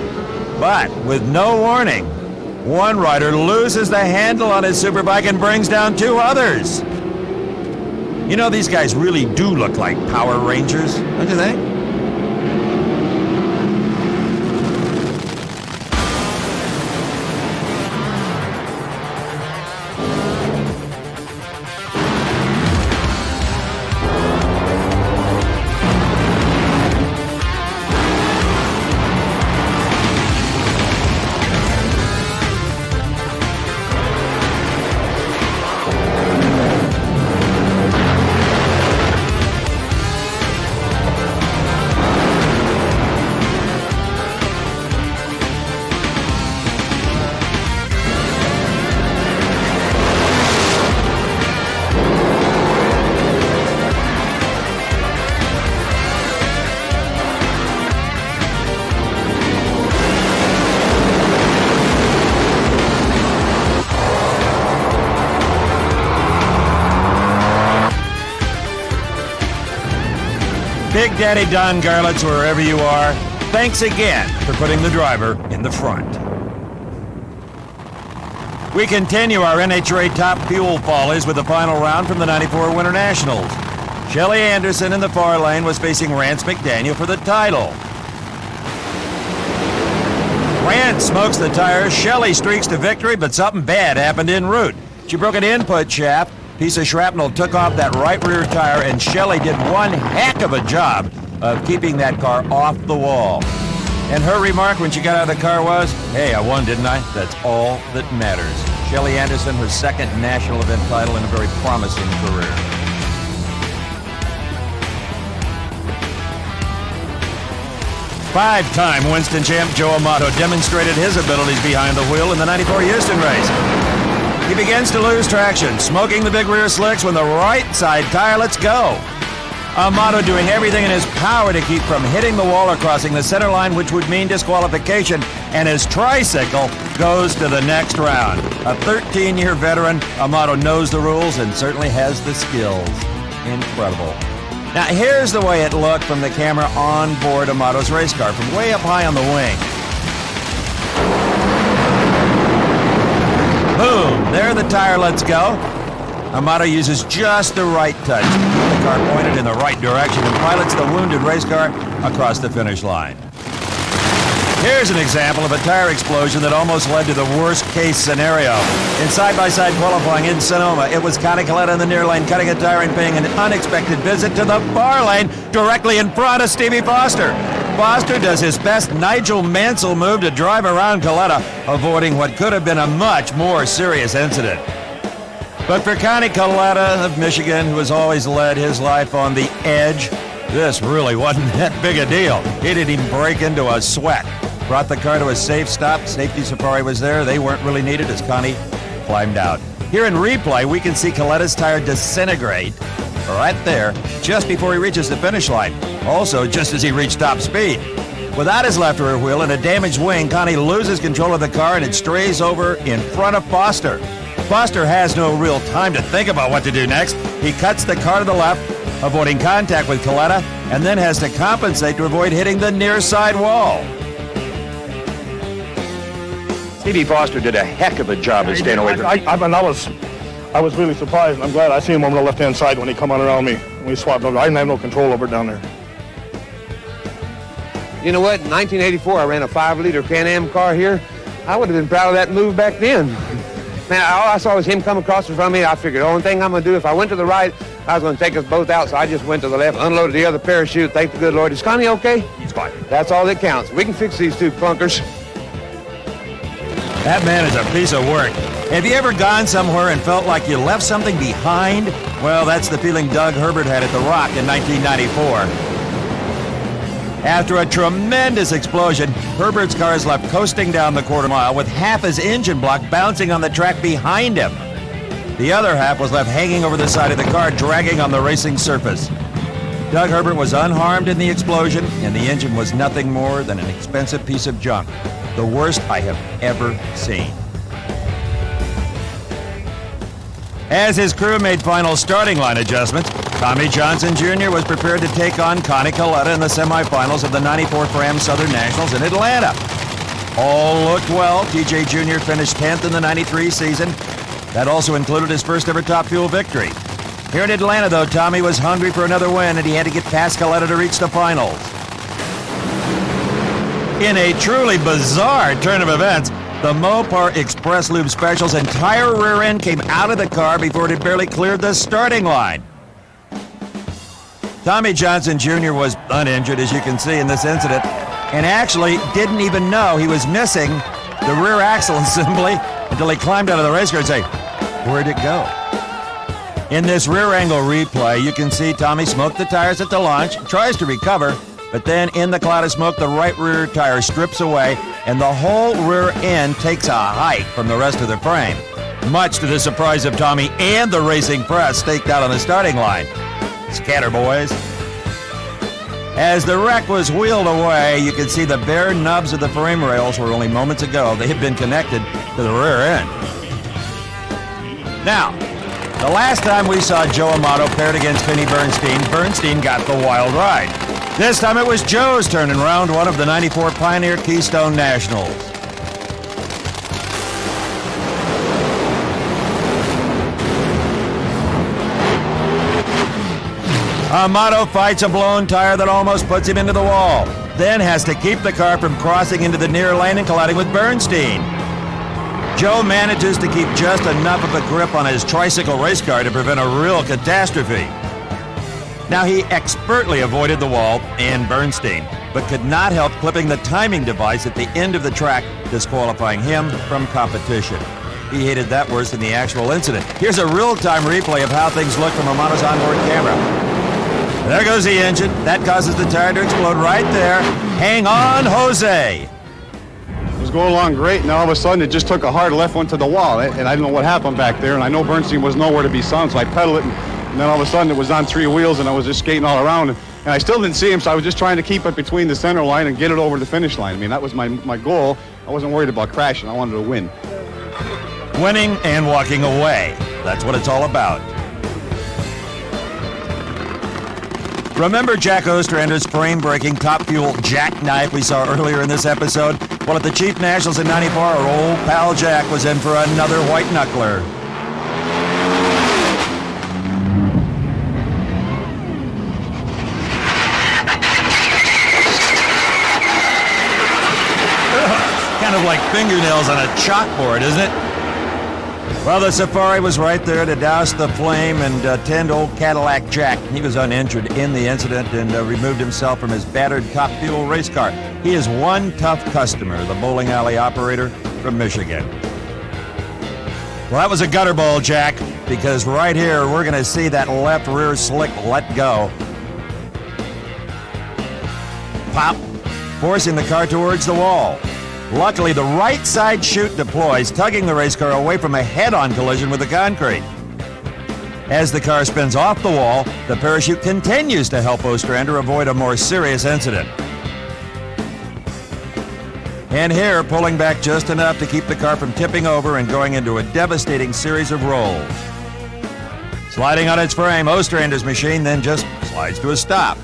But with no warning, one rider loses the handle on his superbike and brings down 2 others. You know, these guys really do look like Power Rangers, don't you think? Big Daddy Don Garlitz, wherever you are, thanks again for putting the driver in the front. We continue our NHRA Top Fuel Follies with the final round from the 94 Winter Nationals. Shelly Anderson in the far lane was facing Rance McDaniel for the title. Rance smokes the tires, Shelly streaks to victory, but something bad happened en route. She broke an input shaft. Piece of shrapnel took off that right rear tire, and Shelly did one heck of a job of keeping that car off the wall. And her remark when she got out of the car was, "Hey, I won, didn't I? That's all that matters." Shelly Anderson, her second national event title in a very promising career. Five-time Winston champ Joe Amato demonstrated his abilities behind the wheel in the 94 Houston race. He begins to lose traction, smoking the big rear slicks when the right side tire lets go. Amato doing everything in his power to keep from hitting the wall or crossing the center line, which would mean disqualification, and his tricycle goes to the next round. A 13-year veteran, Amato knows the rules and certainly has the skills. Incredible. Now, here's the way it looked from the camera on board Amato's race car, from way up high on the wing. Boom, there the tire lets go. Amato uses just the right touch to keep the car pointed in the right direction and pilots the wounded race car across the finish line. Here's an example of a tire explosion that almost led to the worst-case scenario. In side-by-side qualifying in Sonoma, it was Connie Kalitta in the near lane cutting a tire and paying an unexpected visit to the far lane directly in front of Stevie Foster. Foster does his best Nigel Mansell move to drive around Kalitta, avoiding what could have been a much more serious incident. But for Connie Kalitta of Michigan, who has always led his life on the edge, this really wasn't that big a deal. He didn't even break into a sweat. Brought the car to a safe stop. Safety Safari was there. They weren't really needed as Connie climbed out. Here in replay, we can see Kalitta's tire disintegrate right there just before he reaches the finish line. Also, just as he reached top speed. Without his left rear wheel and a damaged wing, Connie loses control of the car and it strays over in front of Foster. Foster has no real time to think about what to do next. He cuts the car to the left, avoiding contact with Kalitta, and then has to compensate to avoid hitting the near side wall. Stevie Foster did a heck of a job at staying away from... I was really surprised. I'm glad I seen him on the left-hand side when he come on around me. When we swapped over, I didn't have no control over it down there. You know what? In 1984, I ran a 5-liter Can-Am car here. I would have been proud of that move back then. Man, all I saw was him come across in front of me. I figured the only thing I'm going to do, if I went to the right, I was going to take us both out. So I just went to the left, unloaded the other parachute. Thank the good Lord. Is Connie okay? He's fine. That's all that counts. We can fix these two clunkers. That man is a piece of work. Have you ever gone somewhere and felt like you left something behind? Well, that's the feeling Doug Herbert had at The Rock in 1994. After a tremendous explosion, Herbert's car is left coasting down the quarter mile with half his engine block bouncing on the track behind him. The other half was left hanging over the side of the car, dragging on the racing surface. Doug Herbert was unharmed in the explosion, and the engine was nothing more than an expensive piece of junk. The worst I have ever seen. As his crew made final starting line adjustments, Tommy Johnson Jr. was prepared to take on Connie Kalitta in the semifinals of the '94 Fram Southern Nationals in Atlanta. All looked well. TJ Jr. finished 10th in the '93 season. That also included his first ever Top Fuel victory. Here in Atlanta, though, Tommy was hungry for another win, and he had to get past Kalitta to reach the finals. In a truly bizarre turn of events, the Mopar Express Lube Special's entire rear end came out of the car before it had barely cleared the starting line. Tommy Johnson Jr. was uninjured, as you can see in this incident, and actually didn't even know he was missing the rear axle assembly until he climbed out of the race car and said, "Where'd it go?" In this rear angle replay, you can see Tommy smoke the tires at the launch, tries to recover, but then in the cloud of smoke, the right rear tire strips away, and the whole rear end takes a hike from the rest of the frame, much to the surprise of Tommy and the racing press staked out on the starting line. Scatter, boys. As the wreck was wheeled away, you could see the bare nubs of the frame rails where only moments ago they had been connected to the rear end. Now, the last time we saw Joe Amato paired against Vinnie Bernstein, Bernstein got the wild ride. This time it was Joe's turn in round one of the '94 Pioneer Keystone Nationals. Amato fights a blown tire that almost puts him into the wall, then has to keep the car from crossing into the near lane and colliding with Bernstein. Joe manages to keep just enough of a grip on his tricycle race car to prevent a real catastrophe. Now, he expertly avoided the wall and Bernstein, but could not help clipping the timing device at the end of the track, disqualifying him from competition. He hated that worse than the actual incident. Here's a real-time replay of how things look from Amato's onboard camera. There goes the engine. That causes the tire to explode right there. Hang on, Jose. It was going along great, and all of a sudden it just took a hard left one to the wall, and I didn't know what happened back there, and I know Bernstein was nowhere to be found, so I pedaled it and And then all of a sudden it was on 3 wheels and I was just skating all around. And I still didn't see him, so I was just trying to keep it between the center line and get it over the finish line. I mean, that was my goal. I wasn't worried about crashing. I wanted to win. Winning and walking away. That's what it's all about. Remember Jack Ostrander's frame-breaking Top Fuel jackknife we saw earlier in this episode? Well, at the Chief Nationals in '94, our old pal Jack was in for another white knuckler. Kind of like fingernails on a chalkboard, isn't it? Well, the Safari was right there to douse the flame and tend old Cadillac Jack. He was uninjured in the incident and removed himself from his battered Top Fuel race car. He is one tough customer, the bowling alley operator from Michigan. Well, that was a gutter ball, Jack, because right here we're going to see that left rear slick let go. Pop, forcing the car towards the wall. Luckily, the right side chute deploys, tugging the race car away from a head-on collision with the concrete. As the car spins off the wall, the parachute continues to help Ostrander avoid a more serious incident. And here, pulling back just enough to keep the car from tipping over and going into a devastating series of rolls. Sliding on its frame, Ostrander's machine then just slides to a stop.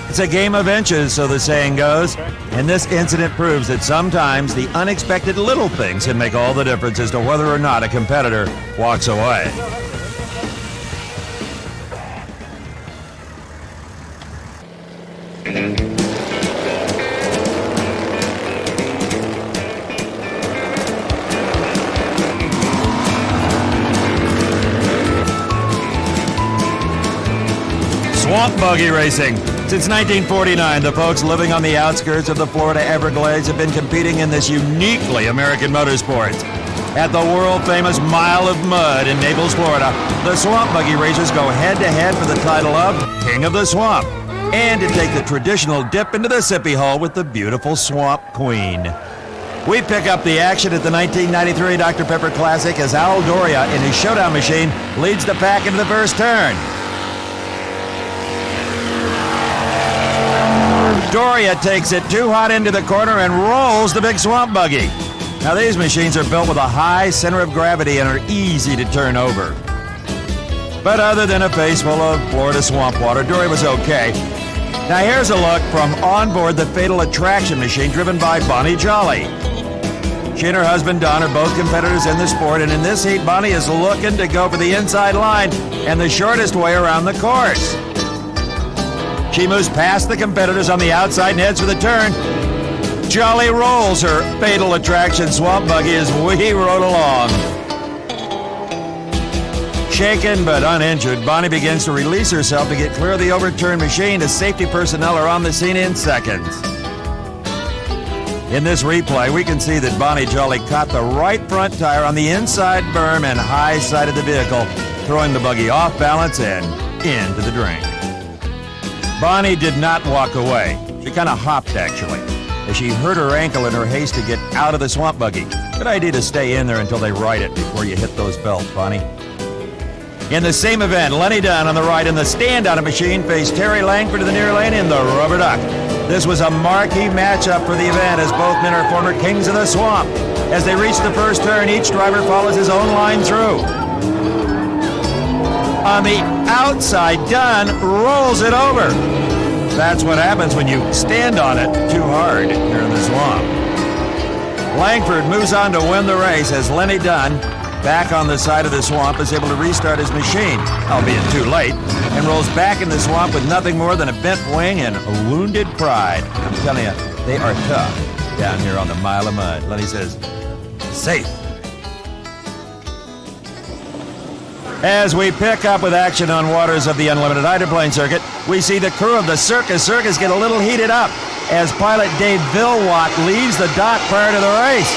It's a game of inches, so the saying goes, and this incident proves that sometimes the unexpected little things can make all the difference as to whether or not a competitor walks away. Swamp buggy racing. Since 1949, the folks living on the outskirts of the Florida Everglades have been competing in this uniquely American motorsport. At the world-famous Mile of Mud in Naples, Florida, the swamp buggy racers go head-to-head for the title of King of the Swamp and to take the traditional dip into the sippy hole with the beautiful Swamp Queen. We pick up the action at the 1993 Dr. Pepper Classic as Al Doria in his showdown machine leads the pack into the first turn. Doria takes it too hot into the corner and rolls the big swamp buggy. Now these machines are built with a high center of gravity and are easy to turn over. But other than a face full of Florida swamp water, Doria was okay. Now here's a look from onboard the Fatal Attraction machine driven by Bonnie Jolly. She and her husband Don are both competitors in the sport, and in this heat, Bonnie is looking to go for the inside line and the shortest way around the course. She moves past the competitors on the outside and heads for the turn. Jolly rolls her Fatal Attraction swamp buggy as we rode along. Shaken but uninjured, Bonnie begins to release herself to get clear of the overturned machine as safety personnel are on the scene in seconds. In this replay, we can see that Bonnie Jolly caught the right front tire on the inside berm and high side of the vehicle, throwing the buggy off balance and into the drain. Bonnie did not walk away. She kind of hopped, actually, as she hurt her ankle in her haste to get out of the swamp buggy. Good idea to stay in there until they right it before you hit those belts, Bonnie. In the same event, Lenny Dunn on the right in the stand-out machine faced Terry Langford in the near lane in the Rubber Duck. This was a marquee matchup for the event as both men are former kings of the swamp. As they reach the first turn, each driver follows his own line through. On the outside, Dunn rolls it over. That's what happens when you stand on it too hard here in the swamp. Langford moves on to win the race as Lenny Dunn, back on the side of the swamp, is able to restart his machine, albeit too late, and rolls back in the swamp with nothing more than a bent wing and a wounded pride. I'm telling you, they are tough down here on the Mile of Mud. Lenny says, safe. As we pick up with action on waters of the unlimited hydroplane circuit, we see the crew of the Circus get a little heated up as pilot Dave Vilwalk leaves the dock prior to the race.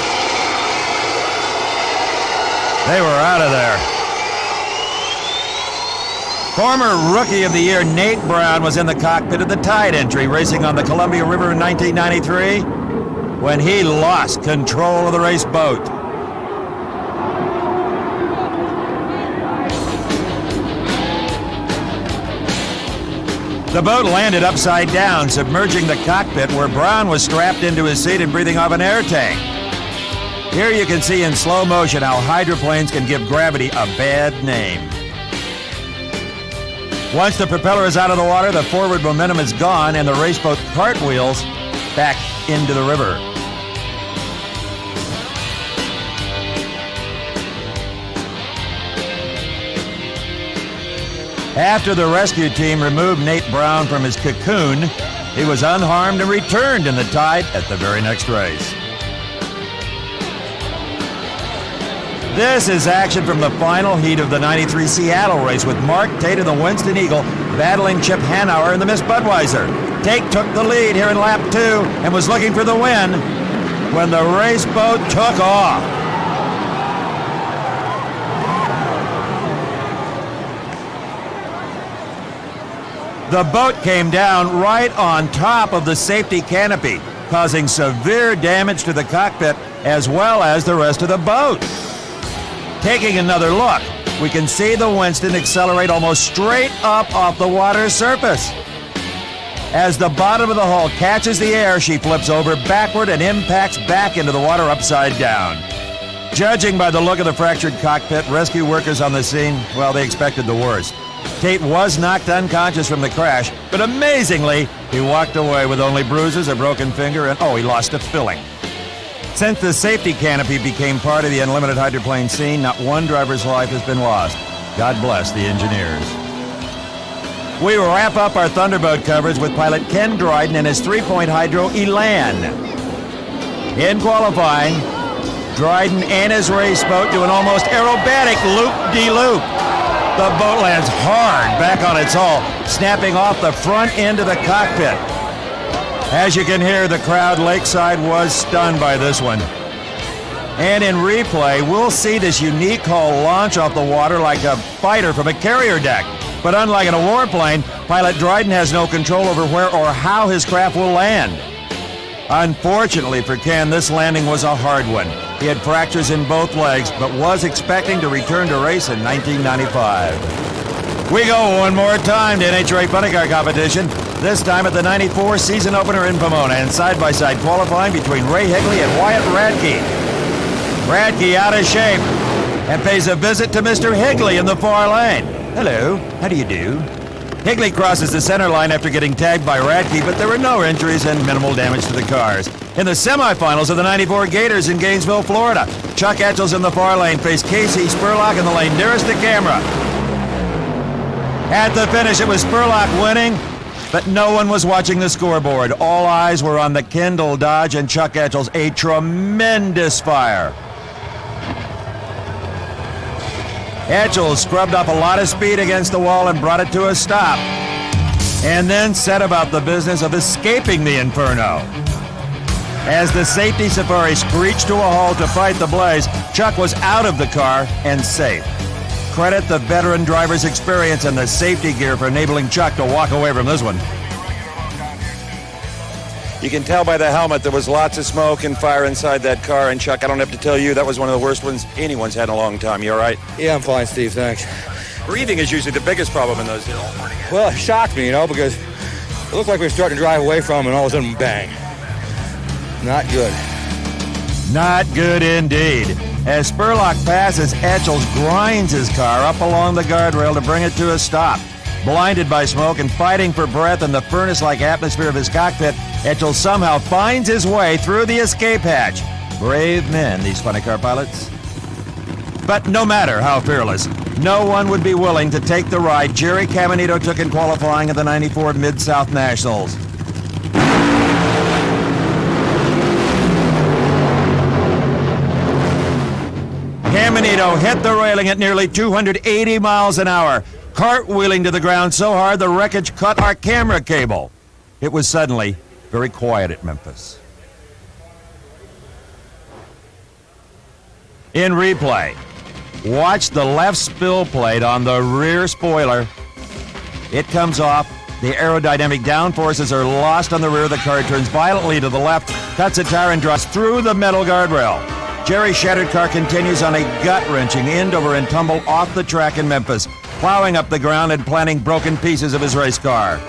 They were out of there. Former Rookie of the Year Nate Brown was in the cockpit of the Tide entry racing on the Columbia River in 1993 when he lost control of the race boat. The boat landed upside down, submerging the cockpit where Brown was strapped into his seat and breathing off an air tank. Here you can see in slow motion how hydroplanes can give gravity a bad name. Once the propeller is out of the water, the forward momentum is gone and the race boat cartwheels back into the river. After the rescue team removed Nate Brown from his cocoon, he was unharmed and returned in the tide at the very next race. This is action from the final heat of the 93 Seattle race with Mark Tate of the Winston Eagle battling Chip Hanauer in the Miss Budweiser. Tate took the lead here in lap 2 and was looking for the win when the race boat took off. The boat came down right on top of the safety canopy, causing severe damage to the cockpit as well as the rest of the boat. Taking another look, we can see the Winston accelerate almost straight up off the water's surface. As the bottom of the hull catches the air, she flips over backward and impacts back into the water upside down. Judging by the look of the fractured cockpit, rescue workers on the scene, well, they expected the worst. Tate was knocked unconscious from the crash, but amazingly, he walked away with only bruises, a broken finger, and he lost a filling. Since the safety canopy became part of the unlimited hydroplane scene, not one driver's life has been lost. God bless the engineers. We wrap up our Thunderboat coverage with pilot Ken Dryden and his 3-point hydro Elan. In qualifying, Dryden and his race boat do an almost aerobatic loop-de-loop. The boat lands hard back on its hull, snapping off the front end of the cockpit. As you can hear, the crowd lakeside was stunned by this one. And in replay, we'll see this unique hull launch off the water like a fighter from a carrier deck. But unlike in a warplane, pilot Dryden has no control over where or how his craft will land. Unfortunately for Ken, this landing was a hard one. He had fractures in both legs, but was expecting to return to race in 1995. We go one more time to NHRA Funny Car Competition, this time at the 94 season opener in Pomona, and side-by-side qualifying between Ray Higley and Wyatt Radke. Radke out of shape and pays a visit to Mr. Higley in the far lane. Hello, how do you do? Higley crosses the center line after getting tagged by Radke, but there were no injuries and minimal damage to the cars. In the semifinals of the 94 Gators in Gainesville, Florida, Chuck Etchells in the far lane faced Casey Spurlock in the lane nearest the camera. At the finish, it was Spurlock winning, but no one was watching the scoreboard. All eyes were on the Kendall Dodge and Chuck Etchells, a tremendous fire. Etchells scrubbed up a lot of speed against the wall and brought it to a stop, and then set about the business of escaping the inferno. As the safety safari screeched to a halt to fight the blaze, Chuck was out of the car and safe. Credit the veteran driver's experience and the safety gear for enabling Chuck to walk away from this one. You can tell by the helmet there was lots of smoke and fire inside that car, and Chuck, I don't have to tell you, that was one of the worst ones anyone's had in a long time. You all right? Yeah, I'm fine, Steve, thanks. Breathing is usually the biggest problem in those hills. Well, it shocked me, because it looked like we were starting to drive away from him, and all of a sudden, bang. Not good. Not good indeed. As Spurlock passes, Etchells grinds his car up along the guardrail to bring it to a stop. Blinded by smoke and fighting for breath in the furnace-like atmosphere of his cockpit, Etchells somehow finds his way through the escape hatch. Brave men, these funny car pilots. But no matter how fearless, no one would be willing to take the ride Jerry Caminito took in qualifying at the 94 Mid-South Nationals. Caminito hit the railing at nearly 280 miles an hour, cartwheeling to the ground so hard the wreckage cut our camera cable. It was suddenly very quiet at Memphis. In replay, watch the left spill plate on the rear spoiler. It comes off. The aerodynamic downforces are lost on the rear. The car turns violently to the left, cuts a tire, and draws through the metal guardrail. Jerry's shattered car continues on a gut-wrenching end-over-end tumble off the track in Memphis, plowing up the ground and planting broken pieces of his race car.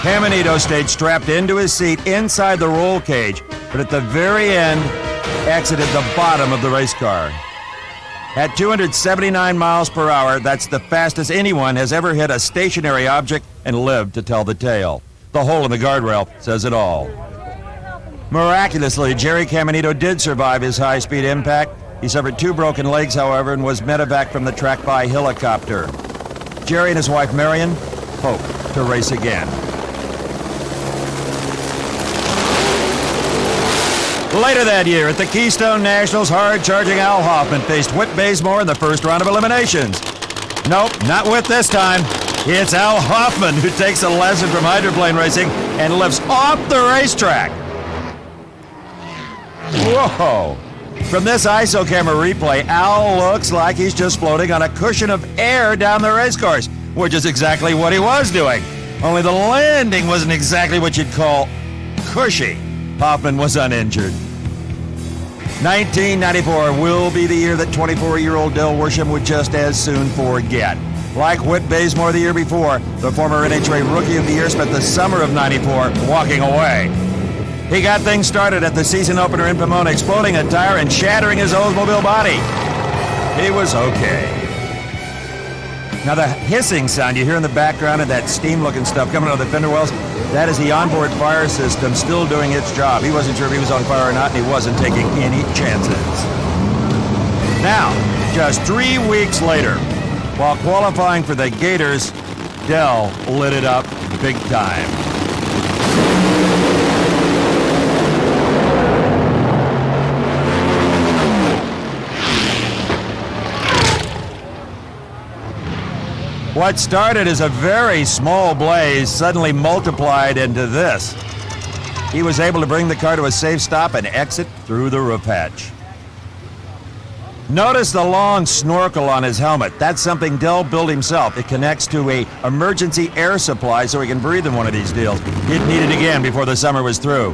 Caminito stayed strapped into his seat inside the roll cage, but at the very end, exited the bottom of the race car. At 279 miles per hour, that's the fastest anyone has ever hit a stationary object and lived to tell the tale. The hole in the guardrail says it all. Miraculously, Jerry Caminito did survive his high-speed impact. He suffered 2 broken legs, however, and was medevac from the track by helicopter. Jerry and his wife, Marion, hope to race again. Later that year at the Keystone Nationals, hard-charging Al Hoffman faced Whit Bazemore in the first round of eliminations. Nope, not Whit this time. It's Al Hoffman who takes a lesson from hydroplane racing and lifts off the racetrack. Whoa! From this ISO camera replay, Al looks like he's just floating on a cushion of air down the race course, which is exactly what he was doing. Only the landing wasn't exactly what you'd call cushy. Hoffman was uninjured. 1994 will be the year that 24-year-old Del Worsham would just as soon forget. Like Whit Bazemore the year before, the former NHRA Rookie of the Year spent the summer of '94 walking away. He got things started at the season opener in Pomona, exploding a tire and shattering his Oldsmobile body. He was okay. Now the hissing sound you hear in the background of that steam-looking stuff coming out of the fender wells, that is the onboard fire system still doing its job. He wasn't sure if he was on fire or not, and he wasn't taking any chances. Now, just 3 weeks later, while qualifying for the Gators, Del lit it up big time. What started as a very small blaze suddenly multiplied into this. He was able to bring the car to a safe stop and exit through the roof hatch. Notice the long snorkel on his helmet. That's something Del built himself. It connects to an emergency air supply so he can breathe in one of these deals. He'd need it again before the summer was through.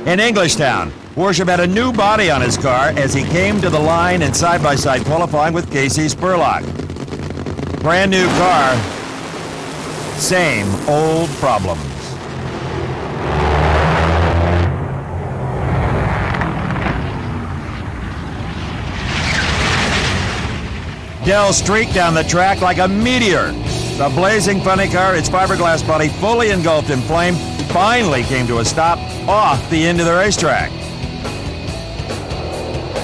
In Englishtown, Worsham had a new body on his car as he came to the line in side-by-side qualifying with Casey Spurlock. Brand new car, same old problems. Del streaked down the track like a meteor. The blazing funny car, its fiberglass body fully engulfed in flame, finally came to a stop off the end of the racetrack.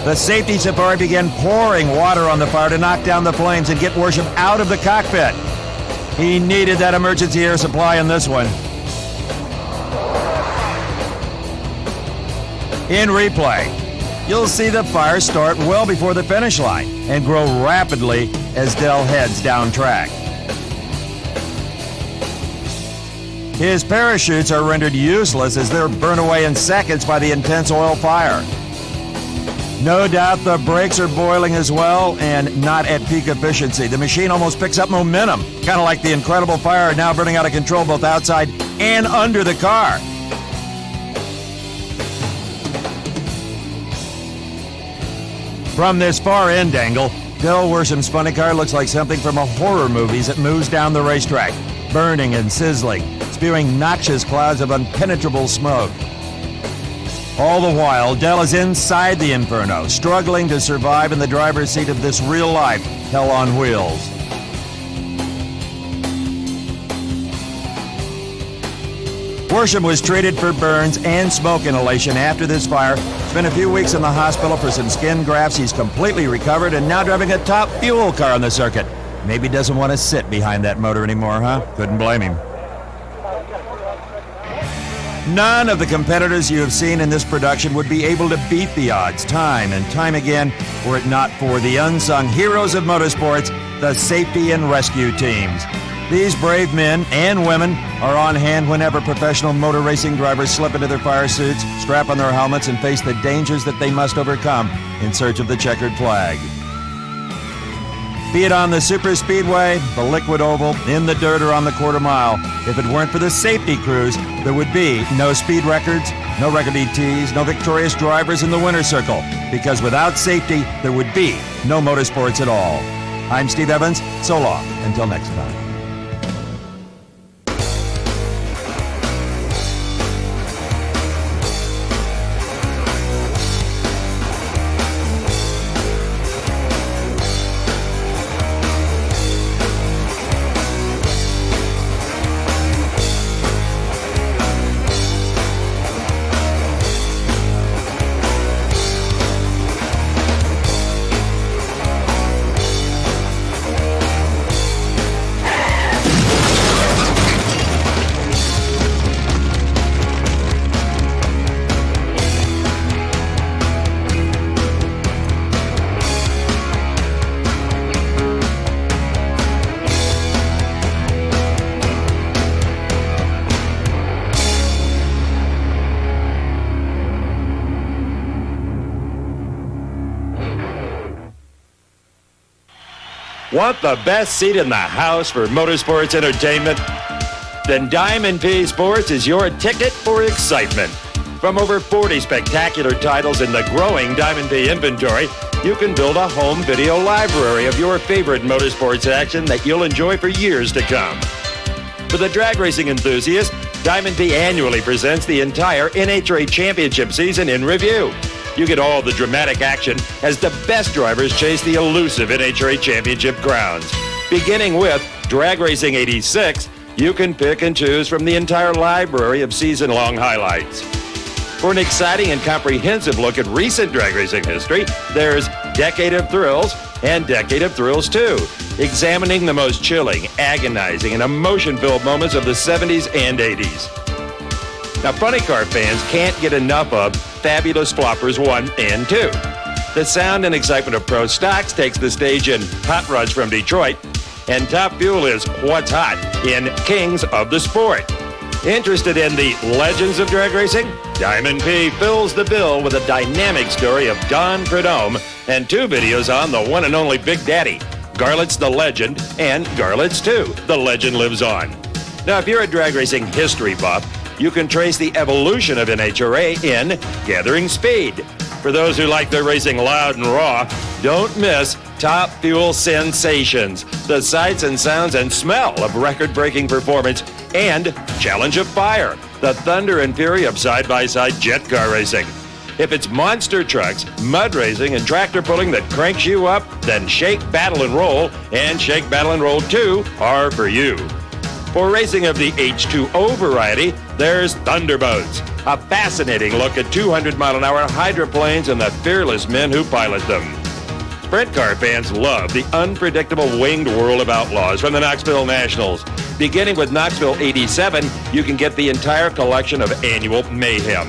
The safety safari began pouring water on the fire to knock down the flames and get Worsham out of the cockpit. He needed that emergency air supply in this one. In replay, you'll see the fire start well before the finish line and grow rapidly as Del heads down track. His parachutes are rendered useless as they're burned away in seconds by the intense oil fire. No doubt the brakes are boiling as well and not at peak efficiency. The machine almost picks up momentum, kind of like the incredible fire now burning out of control both outside and under the car. From this far end angle, Del Worsham's funny car looks like something from a horror movie as it moves down the racetrack, burning and sizzling, spewing noxious clouds of impenetrable smoke. All the while, Del is inside the inferno, struggling to survive in the driver's seat of this real-life hell on wheels. Worsham was treated for burns and smoke inhalation after this fire. Spent a few weeks in the hospital for some skin grafts. He's completely recovered and now driving a top fuel car on the circuit. Maybe doesn't want to sit behind that motor anymore, huh? Couldn't blame him. None of the competitors you have seen in this production would be able to beat the odds time and time again were it not for the unsung heroes of motorsports, the safety and rescue teams. These brave men and women are on hand whenever professional motor racing drivers slip into their fire suits, strap on their helmets, and face the dangers that they must overcome in search of the checkered flag. Be it on the super speedway, the liquid oval, in the dirt, or on the quarter mile, if it weren't for the safety crews, there would be no speed records, no record ETs, no victorious drivers in the winner's circle, because without safety, there would be no motorsports at all. I'm Steve Evans. So long. Until next time. Want the best seat in the house for motorsports entertainment? Then Diamond P Sports is your ticket for excitement. From over 40 spectacular titles in the growing Diamond P inventory, you can build a home video library of your favorite motorsports action that you'll enjoy for years to come. For the drag racing enthusiast, Diamond P annually presents the entire NHRA Championship season in review. You get all the dramatic action as the best drivers chase the elusive NHRA Championship crowns. Beginning with Drag Racing 86, you can pick and choose from the entire library of season-long highlights. For an exciting and comprehensive look at recent drag racing history, there's Decade of Thrills and Decade of Thrills 2, examining the most chilling, agonizing, and emotion-filled moments of the 70s and 80s. Now, funny car fans can't get enough of Fabulous Floppers 1 and 2. The sound and excitement of Pro Stocks takes the stage in Hot Rods from Detroit, and Top Fuel is What's Hot in Kings of the Sport. Interested in the legends of drag racing? Diamond P fills the bill with a dynamic story of Don Prudhomme and 2 videos on the one and only Big Daddy, Garlits the Legend and Garlits 2, The Legend Lives On. Now, if you're a drag racing history buff, you can trace the evolution of NHRA in Gathering Speed. For those who like their racing loud and raw, don't miss Top Fuel Sensations, the sights and sounds and smell of record-breaking performance, and Challenge of Fire, the thunder and fury of side-by-side jet car racing. If it's monster trucks, mud racing, and tractor pulling that cranks you up, then Shake, Battle, and Roll and Shake, Battle, and Roll 2 are for you. For racing of the H2O variety, there's Thunderboats, a fascinating look at 200-mile-an-hour hydroplanes and the fearless men who pilot them. Sprint car fans love the unpredictable winged world of outlaws from the Knoxville Nationals. Beginning with Knoxville 87, you can get the entire collection of annual mayhem.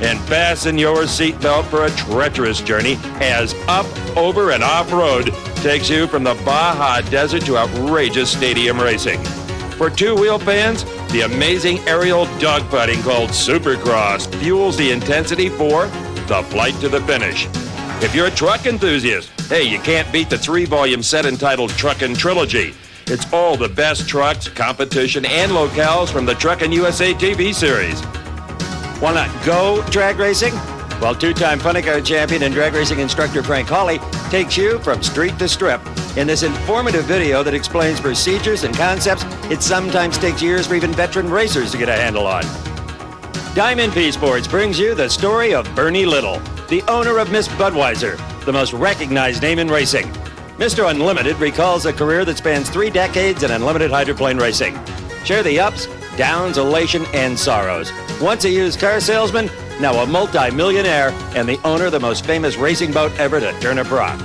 And fasten your seatbelt for a treacherous journey as Up, Over, and Off-Road takes you from the Baja Desert to outrageous stadium racing. For two-wheel fans, the amazing aerial dogfighting called Supercross fuels the intensity for the flight to the finish. If you're a truck enthusiast, hey, you can't beat the 3-volume set entitled Truckin' Trilogy. It's all the best trucks, competition, and locales from the Truckin' USA TV series. Want to go drag racing? Well, 2-time Funny Car champion and drag racing instructor Frank Hawley takes you from street to strip in this informative video that explains procedures and concepts it sometimes takes years for even veteran racers to get a handle on. Diamond P Sports brings you the story of Bernie Little, the owner of Miss Budweiser, the most recognized name in racing. Mr. Unlimited recalls a career that spans 3 decades in unlimited hydroplane racing. Share the ups, downs, elation, and sorrows. Once a used car salesman, now a multi-millionaire and the owner of the most famous racing boat ever to turn a prop.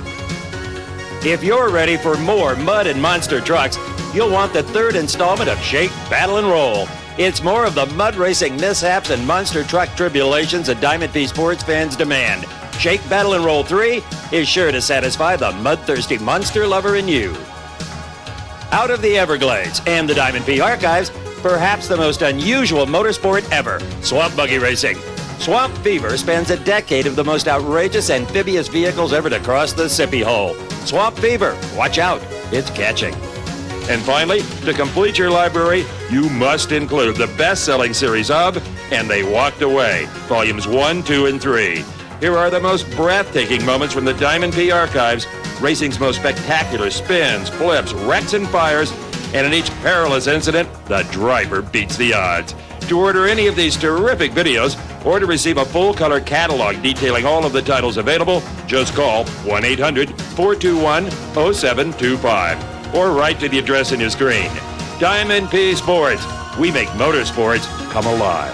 If you're ready for more mud and monster trucks, you'll want the 3rd installment of Shake, Battle, and Roll. It's more of the mud racing mishaps and monster truck tribulations that Diamond P Sports fans demand. Shake, Battle, and Roll 3 is sure to satisfy the mud-thirsty monster lover in you. Out of the Everglades and the Diamond P archives, perhaps the most unusual motorsport ever, swamp buggy racing. Swamp Fever spans a decade of the most outrageous amphibious vehicles ever to cross the Sippy Hole. Swamp Fever, watch out, it's catching. And finally, to complete your library, you must include the best-selling series of And They Walked Away, volumes 1, 2, and 3. Here are the most breathtaking moments from the Diamond P archives, racing's most spectacular spins, flips, wrecks, and fires, and in each perilous incident, the driver beats the odds. To order any of these terrific videos or to receive a full-color catalog detailing all of the titles available, just call 1-800-421-0725 or write to the address on your screen. Diamond P Sports. We make motorsports come alive.